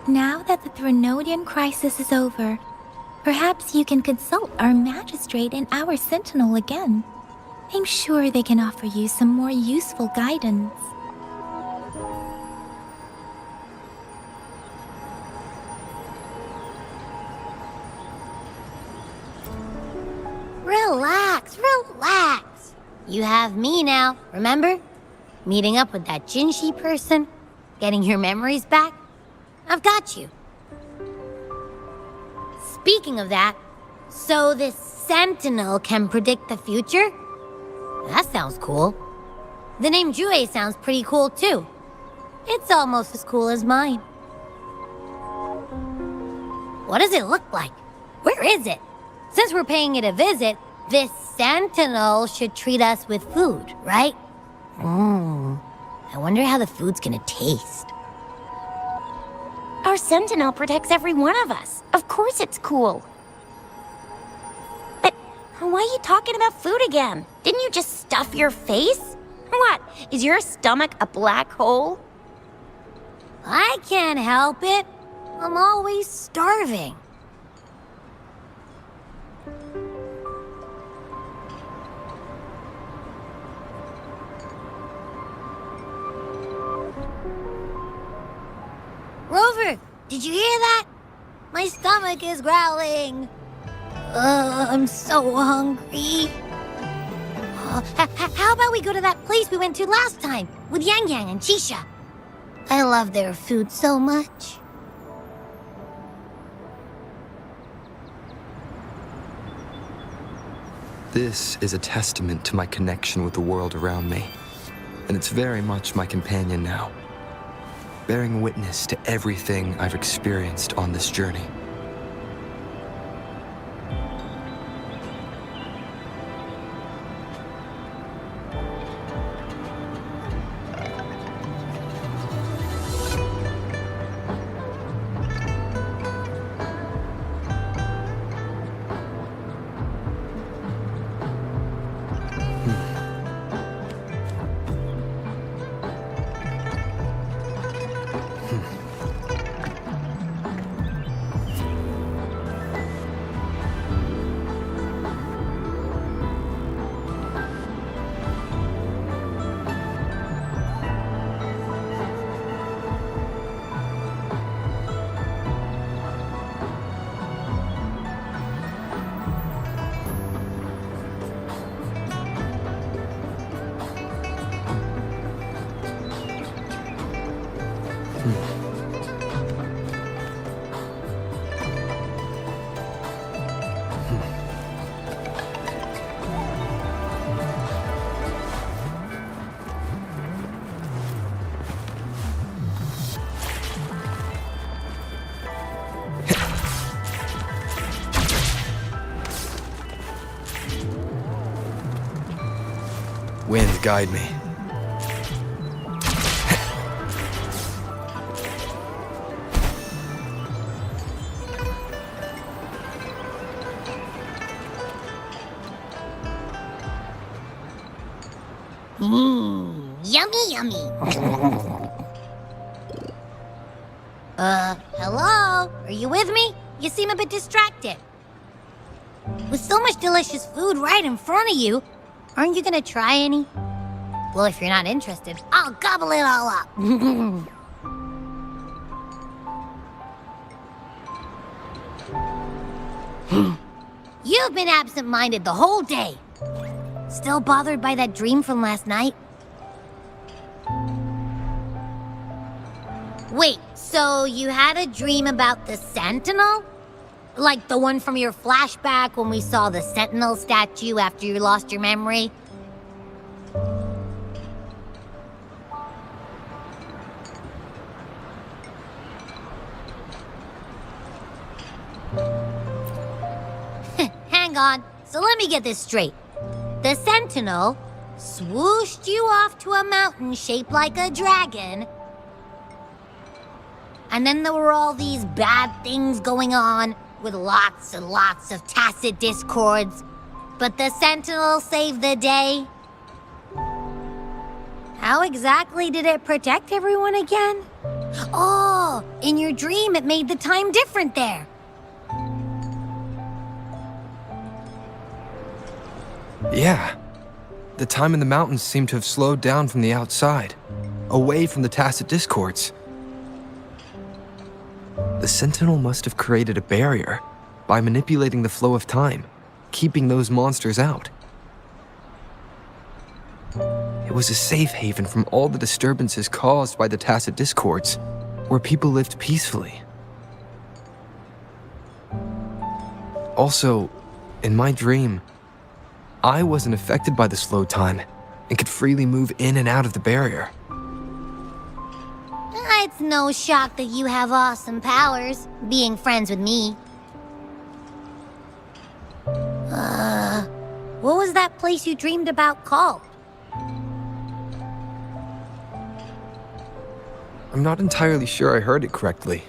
Now that the Threnodian crisis is over, perhaps you can consult our Magistrate and our Sentinel again. I'm sure they can offer you some more useful guidance. Relax, relax. You have me now, remember? Meeting up with that Jinzhou person, getting your memories back. I've got you. Speaking of that, so this Sentinel can predict the future? That sounds cool. The name Jue sounds pretty cool too. It's almost as cool as mine. What does it look like? Where is it? Since we're paying it a visit, this Sentinel should treat us with food, right? I wonder how the food's gonna taste. Our Sentinel protects every one of us. Of course it's cool. But why are you talking about food again? Didn't you just stuff your face? What, is your stomach a black hole? I can't help it. I'm always starving. Rover, did you hear that? My stomach is growling. I'm so hungry. How about we go to that place we went to last time with Yang Yang and Chisha? I love their food so much. This is a testament to my connection with the world around me, and it's very much my companion now, bearing witness to everything I've experienced on this journey. Wind, guide me. Yummy, yummy. Hello? Are you with me? You seem a bit distracted. With so much delicious food right in front of you, aren't you gonna try any? Well, if you're not interested, I'll gobble it all up. You've been absent-minded the whole day. Still bothered by that dream from last night? Wait, so you had a dream about the Sentinel? Like the one from your flashback when we saw the Sentinel statue after you lost your memory? Hang on, so let me get this straight. The Sentinel swooshed you off to a mountain shaped like a dragon, and then there were all these bad things going on with lots and lots of tacit discords, but the Sentinel saved the day? How exactly did it protect everyone again? Oh, in your dream it made the time different there. Yeah. The time in the mountains seemed to have slowed down from the outside, away from the tacit discords. The Sentinel must have created a barrier by manipulating the flow of time, keeping those monsters out. It was a safe haven from all the disturbances caused by the tacit discords, where people lived peacefully. Also, in my dream, I wasn't affected by the slow time and could freely move in and out of the barrier. It's no shock that you have awesome powers, being friends with me. What was that place you dreamed about called? I'm not entirely sure I heard it correctly,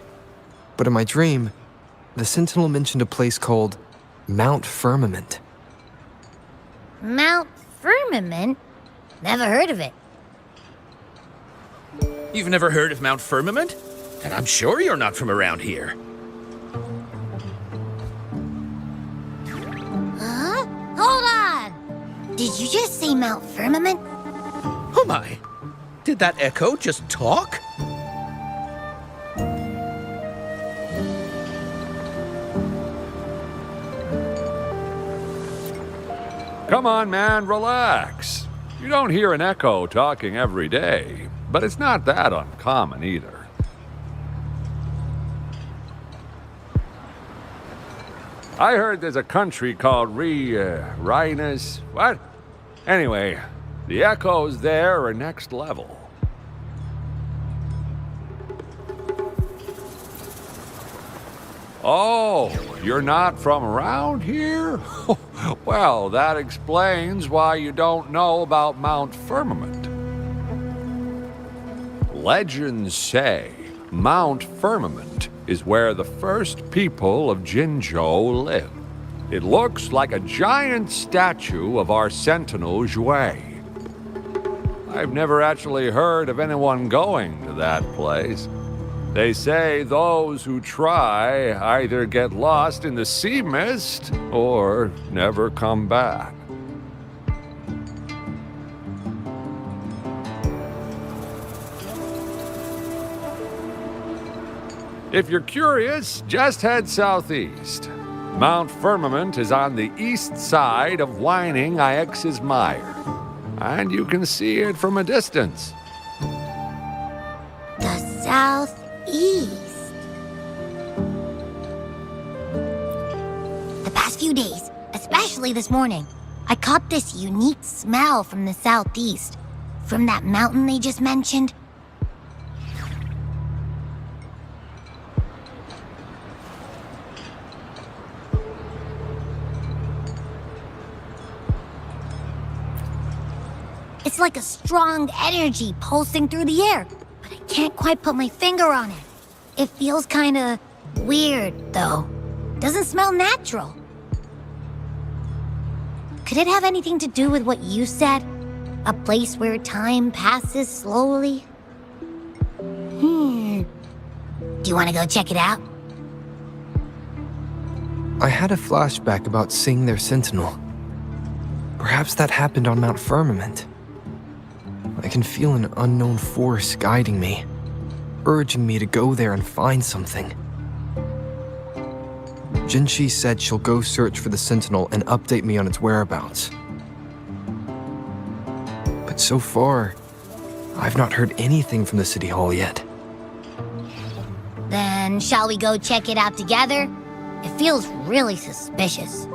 but in my dream, the Sentinel mentioned a place called Mount Firmament. Mount Firmament? Never heard of it. You've never heard of Mount Firmament? And I'm sure you're not from around here. Huh? Hold on! Did you just say Mount Firmament? Oh my! Did that echo just talk? Come on, man, relax. You don't hear an echo talking every day, but it's not that uncommon either. I heard there's a country called Rhinus. What? Anyway, the echoes there are next level. Oh, you're not from around here? Well, that explains why you don't know about Mount Firmament. Legends say Mount Firmament is where the first people of Jinzhou lived. It looks like a giant statue of our Sentinel Zhui. I've never actually heard of anyone going to that place. They say those who try either get lost in the sea mist or never come back. If you're curious, just head southeast. Mount Firmament is on the east side of Whining Ix's Mire, and you can see it from a distance. The southeast. The past few days, especially this morning, I caught this unique smell from the southeast. From that mountain they just mentioned. It's like a strong energy pulsing through the air, but I can't quite put my finger on it. It feels kinda weird, though. Doesn't smell natural. Could it have anything to do with what you said? A place where time passes slowly? Do you want to go check it out? I had a flashback about seeing their sentinel. Perhaps that happened on Mount Firmament. I can feel an unknown force guiding me, urging me to go there and find something. Jinzhou said she'll go search for the sentinel and update me on its whereabouts. But so far, I've not heard anything from the City Hall yet. Then shall we go check it out together? It feels really suspicious.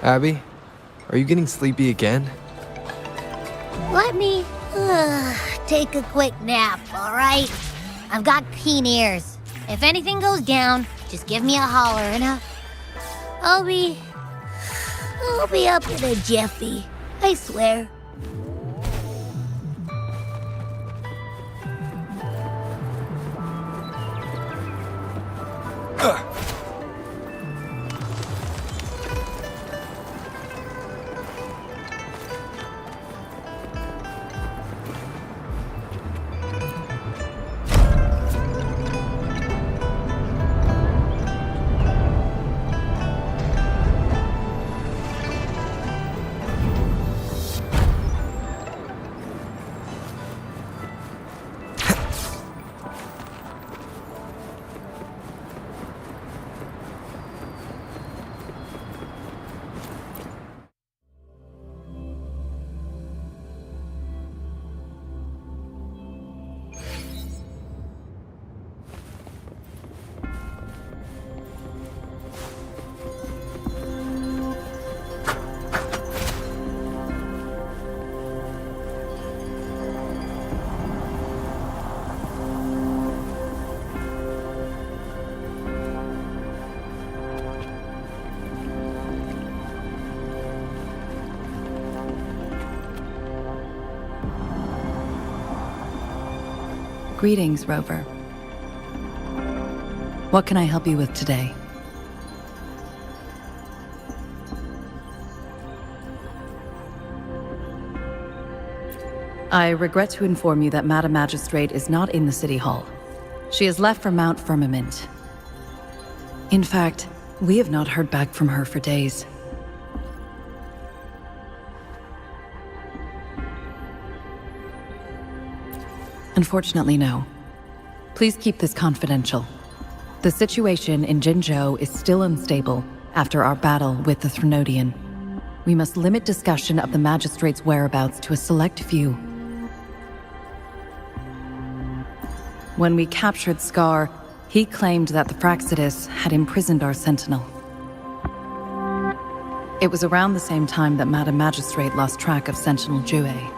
Abby, are you getting sleepy again? Let me take a quick nap, alright? I've got keen ears. If anything goes down, just give me a holler and I'll be up in a jiffy. I swear. Greetings, Rover. What can I help you with today? I regret to inform you that Madam Magistrate is not in the City Hall. She has left for Mount Firmament. In fact, we have not heard back from her for days. Unfortunately, no. Please keep this confidential. The situation in Jinzhou is still unstable after our battle with the Threnodian. We must limit discussion of the Magistrate's whereabouts to a select few. When we captured Scar, he claimed that the Fraxidus had imprisoned our Sentinel. It was around the same time that Madam Magistrate lost track of Sentinel Jue.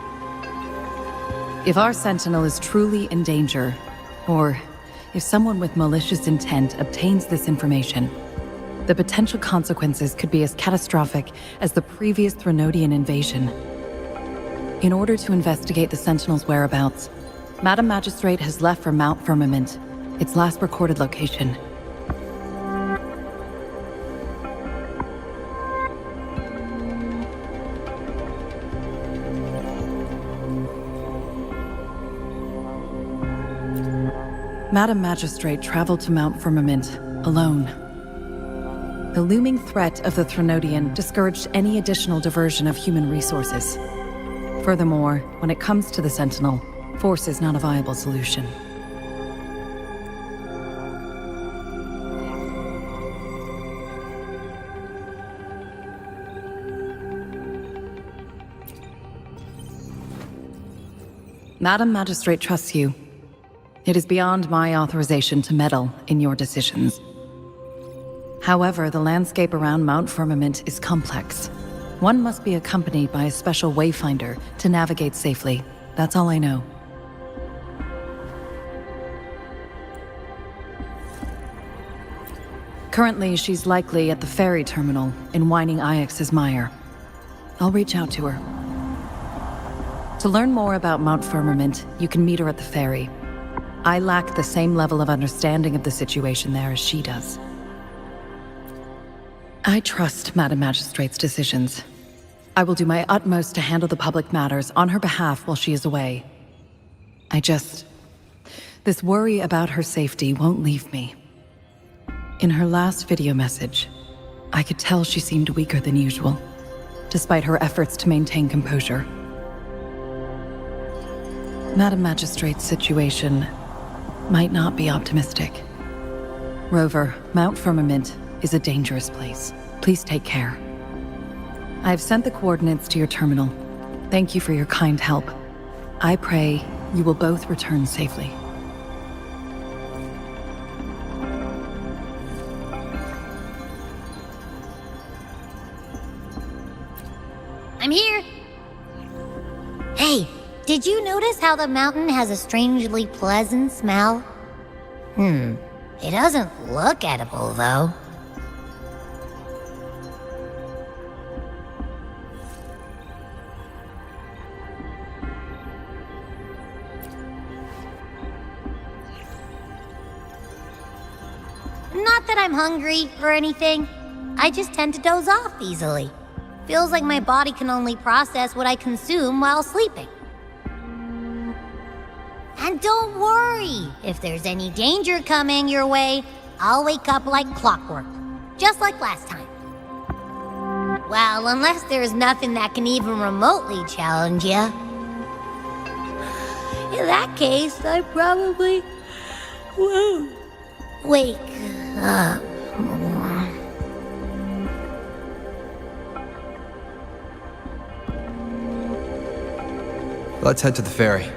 If our Sentinel is truly in danger, or if someone with malicious intent obtains this information, the potential consequences could be as catastrophic as the previous Threnodian invasion. In order to investigate the Sentinel's whereabouts, Madam Magistrate has left for Mount Firmament, its last recorded location. Madam Magistrate traveled to Mount Firmament alone. The looming threat of the Threnodian discouraged any additional diversion of human resources. Furthermore, when it comes to the Sentinel, Force is not a viable solution. Madam Magistrate trusts you. It is beyond my authorization to meddle in your decisions. However, the landscape around Mount Firmament is complex. One must be accompanied by a special wayfinder to navigate safely. That's all I know. Currently, she's likely at the ferry terminal in Whining Ix's Mire. I'll reach out to her. To learn more about Mount Firmament, you can meet her at the ferry. I lack the same level of understanding of the situation there as she does. I trust Madam Magistrate's decisions. I will do my utmost to handle the public matters on her behalf while she is away. This worry about her safety won't leave me. In her last video message, I could tell she seemed weaker than usual, despite her efforts to maintain composure. Madam Magistrate's situation might not be optimistic. Rover, Mount Firmament is a dangerous place. Please take care. I've sent the coordinates to your terminal. Thank you for your kind help. I pray you will both return safely. I'm here! Hey, did you notice how the mountain has a strangely pleasant smell? It doesn't look edible, though. Not that I'm hungry or anything. I just tend to doze off easily. Feels like my body can only process what I consume while sleeping. And don't worry, if there's any danger coming your way, I'll wake up like clockwork, just like last time. Well, unless there's nothing that can even remotely challenge you. In that case, I probably won't wake up. Let's head to the ferry.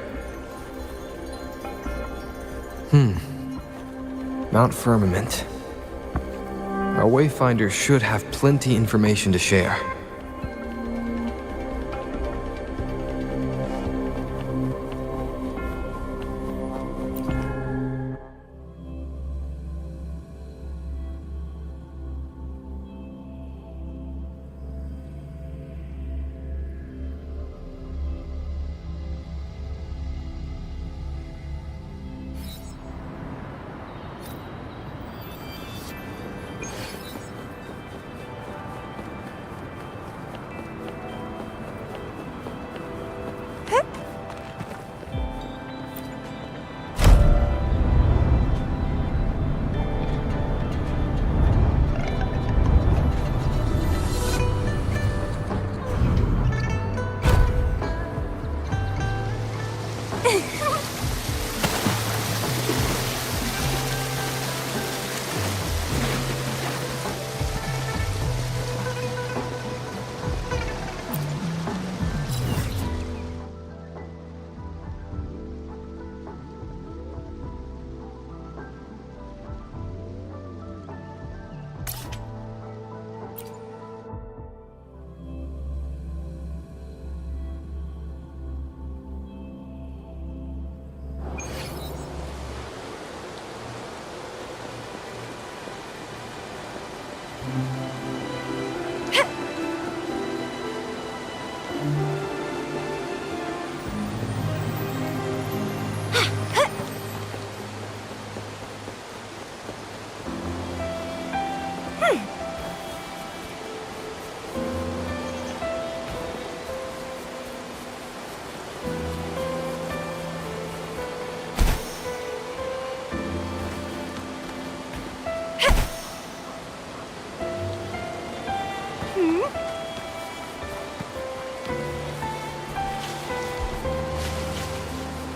Mount Firmament. Our wayfinder should have plenty information to share.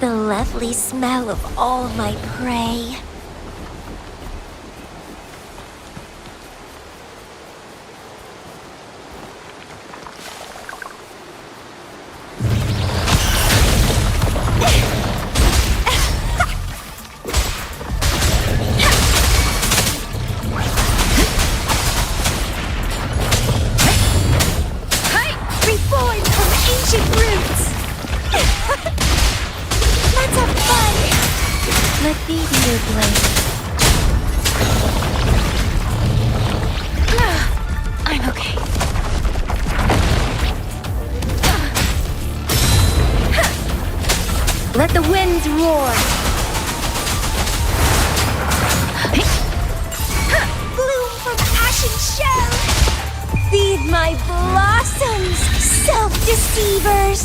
the lovely smell of all my prey. Reborn from ancient roots! Let's have fun! Let me be your blade. I'm okay. Let the winds roar! Bloom from ashen shell! Feed my blossoms, self-deceivers!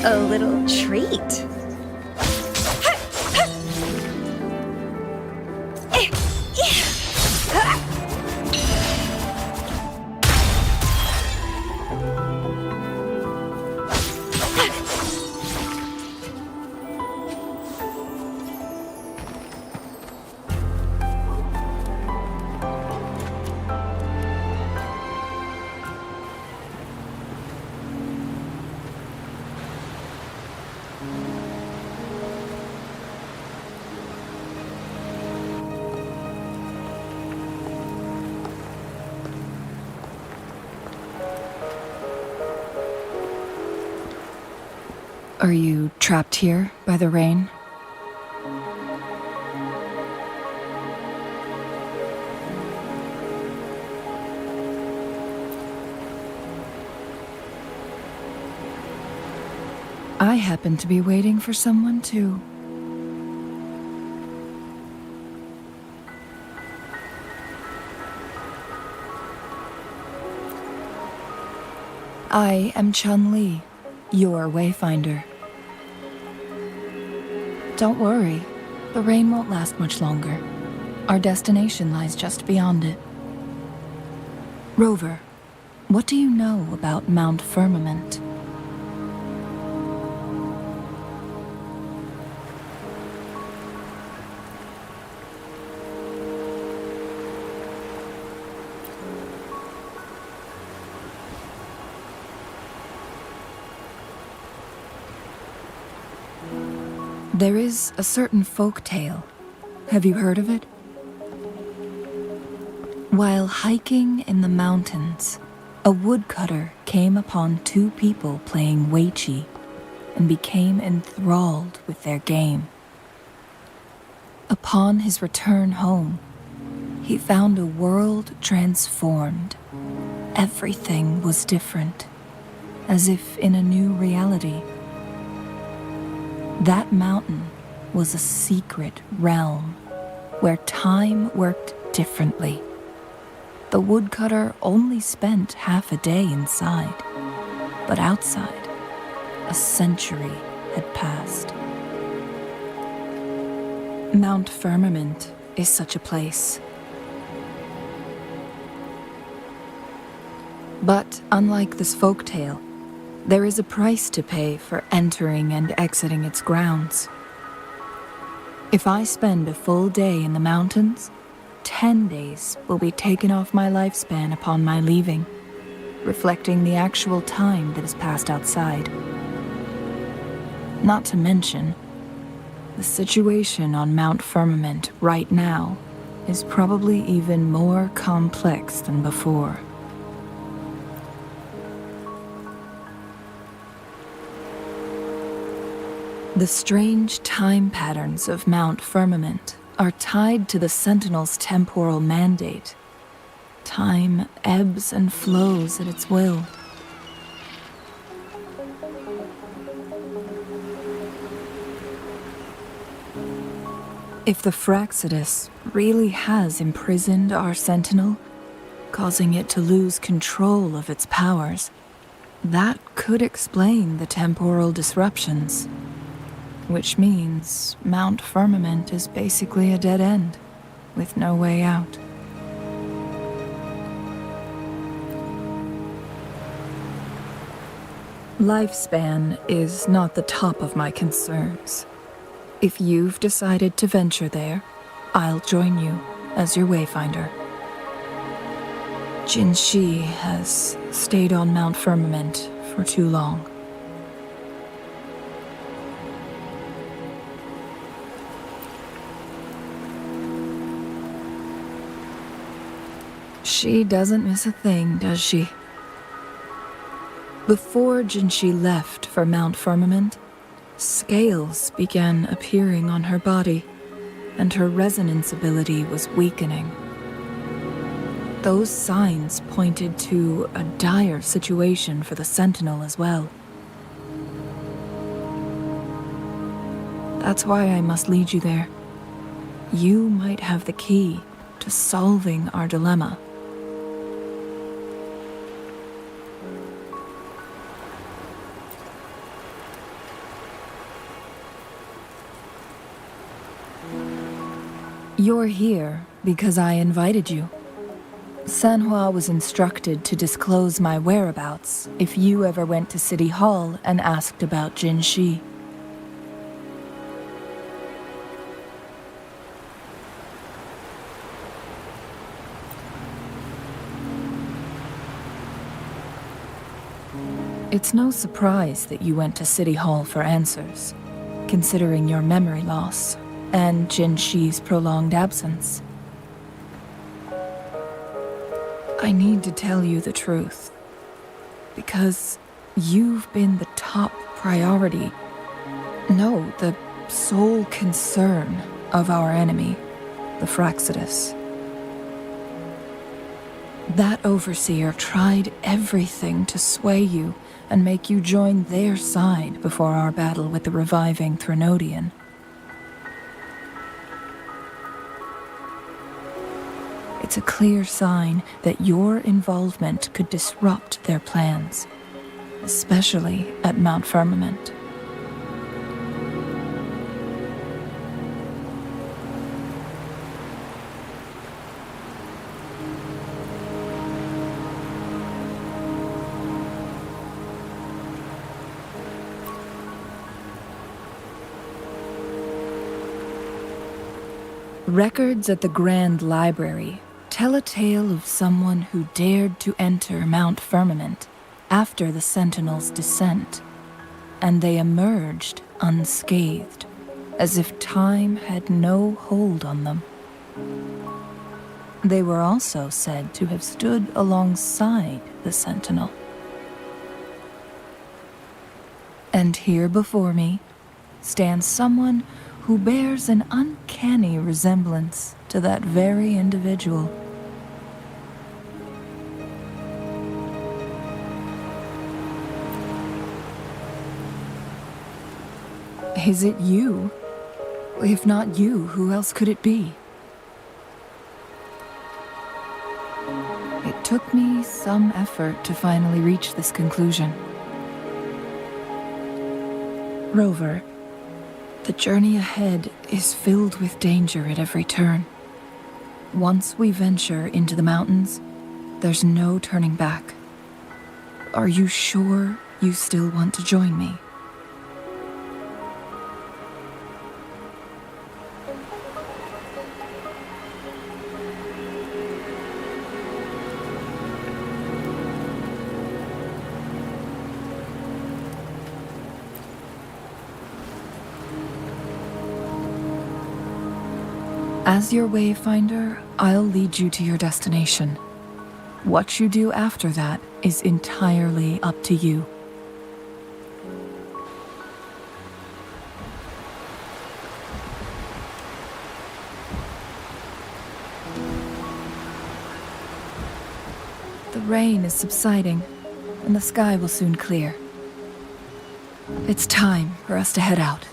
A little treat. Are you trapped here by the rain? I happen to be waiting for someone too. I am Chun-Li, your wayfinder. Don't worry, the rain won't last much longer. Our destination lies just beyond it. Rover, what do you know about Mount Firmament? There is a certain folk tale. Have you heard of it? While hiking in the mountains, a woodcutter came upon two people playing Weiqi and became enthralled with their game. Upon his return home, he found a world transformed. Everything was different, as if in a new reality. That mountain was a secret realm where time worked differently. The woodcutter only spent half a day inside, but outside, a century had passed. Mount Firmament is such a place. But unlike this folktale, there is a price to pay for entering and exiting its grounds. If I spend a full day in the mountains, 10 days will be taken off my lifespan upon my leaving, reflecting the actual time that has passed outside. Not to mention, the situation on Mount Firmament right now is probably even more complex than before. The strange time patterns of Mount Firmament are tied to the Sentinel's temporal mandate. Time ebbs and flows at its will. If the Fraxidus really has imprisoned our Sentinel, causing it to lose control of its powers. That could explain the temporal disruptions. Which means Mount Firmament is basically a dead end, with no way out. Lifespan is not the top of my concerns. If you've decided to venture there, I'll join you as your wayfinder. Jinzhou has stayed on Mount Firmament for too long. She doesn't miss a thing, does she? Before Jinzhou left for Mount Firmament, scales began appearing on her body, and her resonance ability was weakening. Those signs pointed to a dire situation for the Sentinel as well. That's why I must lead you there. You might have the key to solving our dilemma. You're here because I invited you. Sanhua was instructed to disclose my whereabouts if you ever went to City Hall and asked about Jinzhou. It's no surprise that you went to City Hall for answers, considering your memory loss and Jinzhou's prolonged absence. I need to tell you the truth, because you've been the top priority, no, the sole concern of our enemy, the Fraxidus. That overseer tried everything to sway you and make you join their side before our battle with the reviving Threnodian. It's a clear sign that your involvement could disrupt their plans, especially at Mount Firmament. Records at the Grand Library tell a tale of someone who dared to enter Mount Firmament after the Sentinel's descent, and they emerged unscathed, as if time had no hold on them. They were also said to have stood alongside the Sentinel. And here before me stands someone who bears an uncanny resemblance to that very individual. Is it you? If not you, who else could it be? It took me some effort to finally reach this conclusion. Rover, the journey ahead is filled with danger at every turn. Once we venture into the mountains, there's no turning back. Are you sure you still want to join me? As your wayfinder, I'll lead you to your destination. What you do after that is entirely up to you. The rain is subsiding, and the sky will soon clear. It's time for us to head out.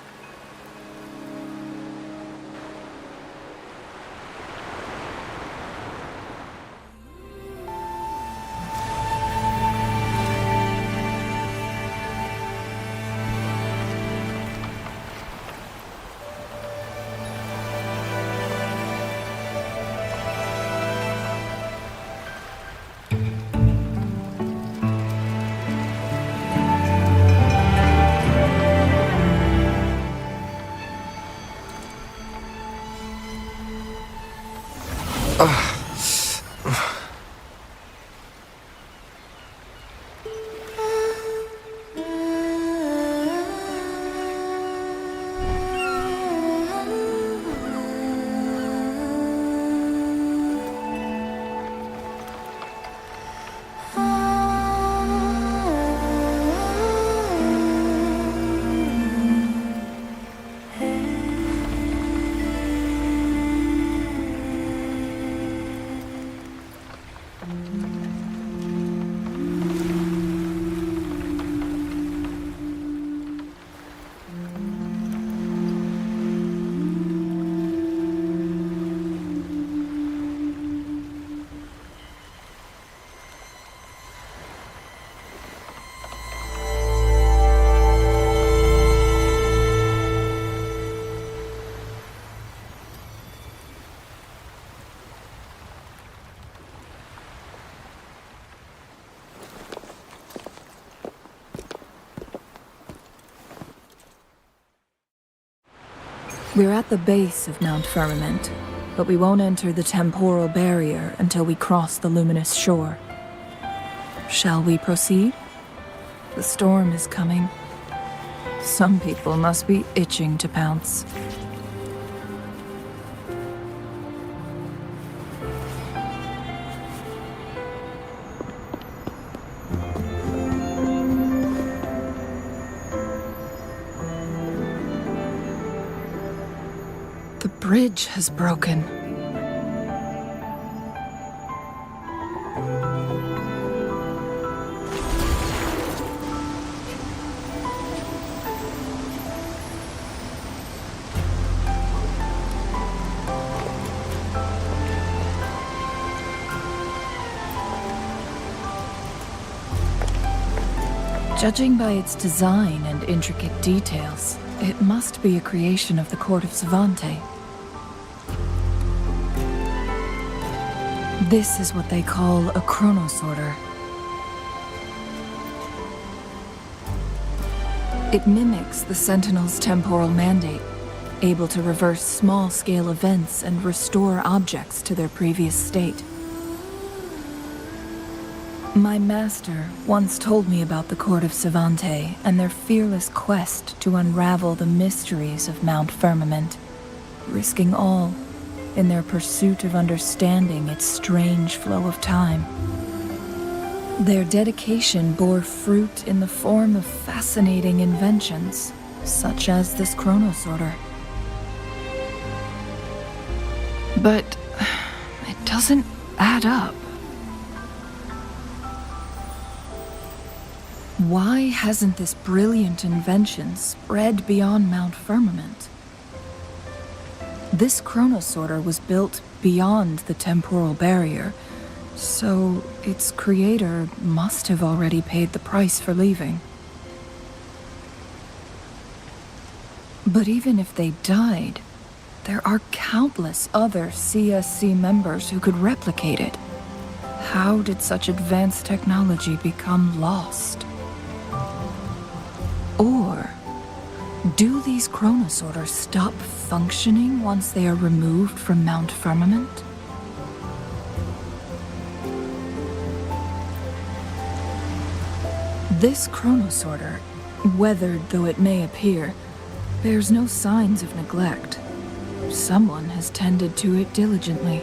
We're at the base of Mount Firmament, but we won't enter the temporal barrier until we cross the luminous shore. Shall we proceed? The storm is coming. Some people must be itching to pounce. The bridge has broken. Judging by its design and intricate details, it must be a creation of the Court of Savante. This is what they call a chronosorter. It mimics the Sentinel's temporal mandate, able to reverse small-scale events and restore objects to their previous state. My master once told me about the Court of Savante and their fearless quest to unravel the mysteries of Mount Firmament, risking all in their pursuit of understanding its strange flow of time. Their dedication bore fruit in the form of fascinating inventions, such as this chronosorter. But it doesn't add up. Why hasn't this brilliant invention spread beyond Mount Firmament? This chronosorter was built beyond the temporal barrier, so its creator must have already paid the price for leaving. But even if they died, there are countless other CSC members who could replicate it. How did such advanced technology become lost? Or do these chronosorters stop functioning once they are removed from Mount Firmament? This chronosorter, weathered though it may appear, bears no signs of neglect. Someone has tended to it diligently.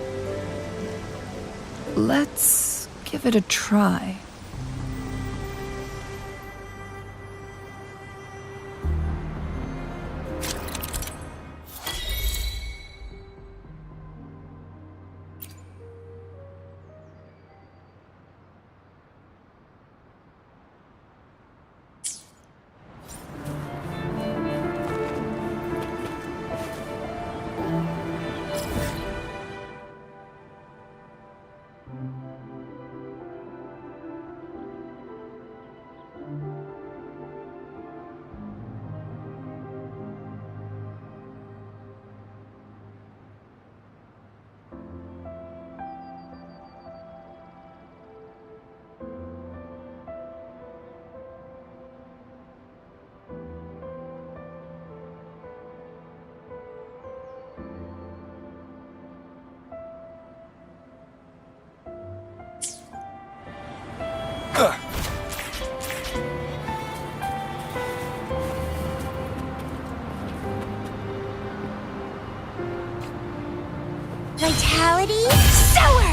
Let's give it a try. Vitality? Sour!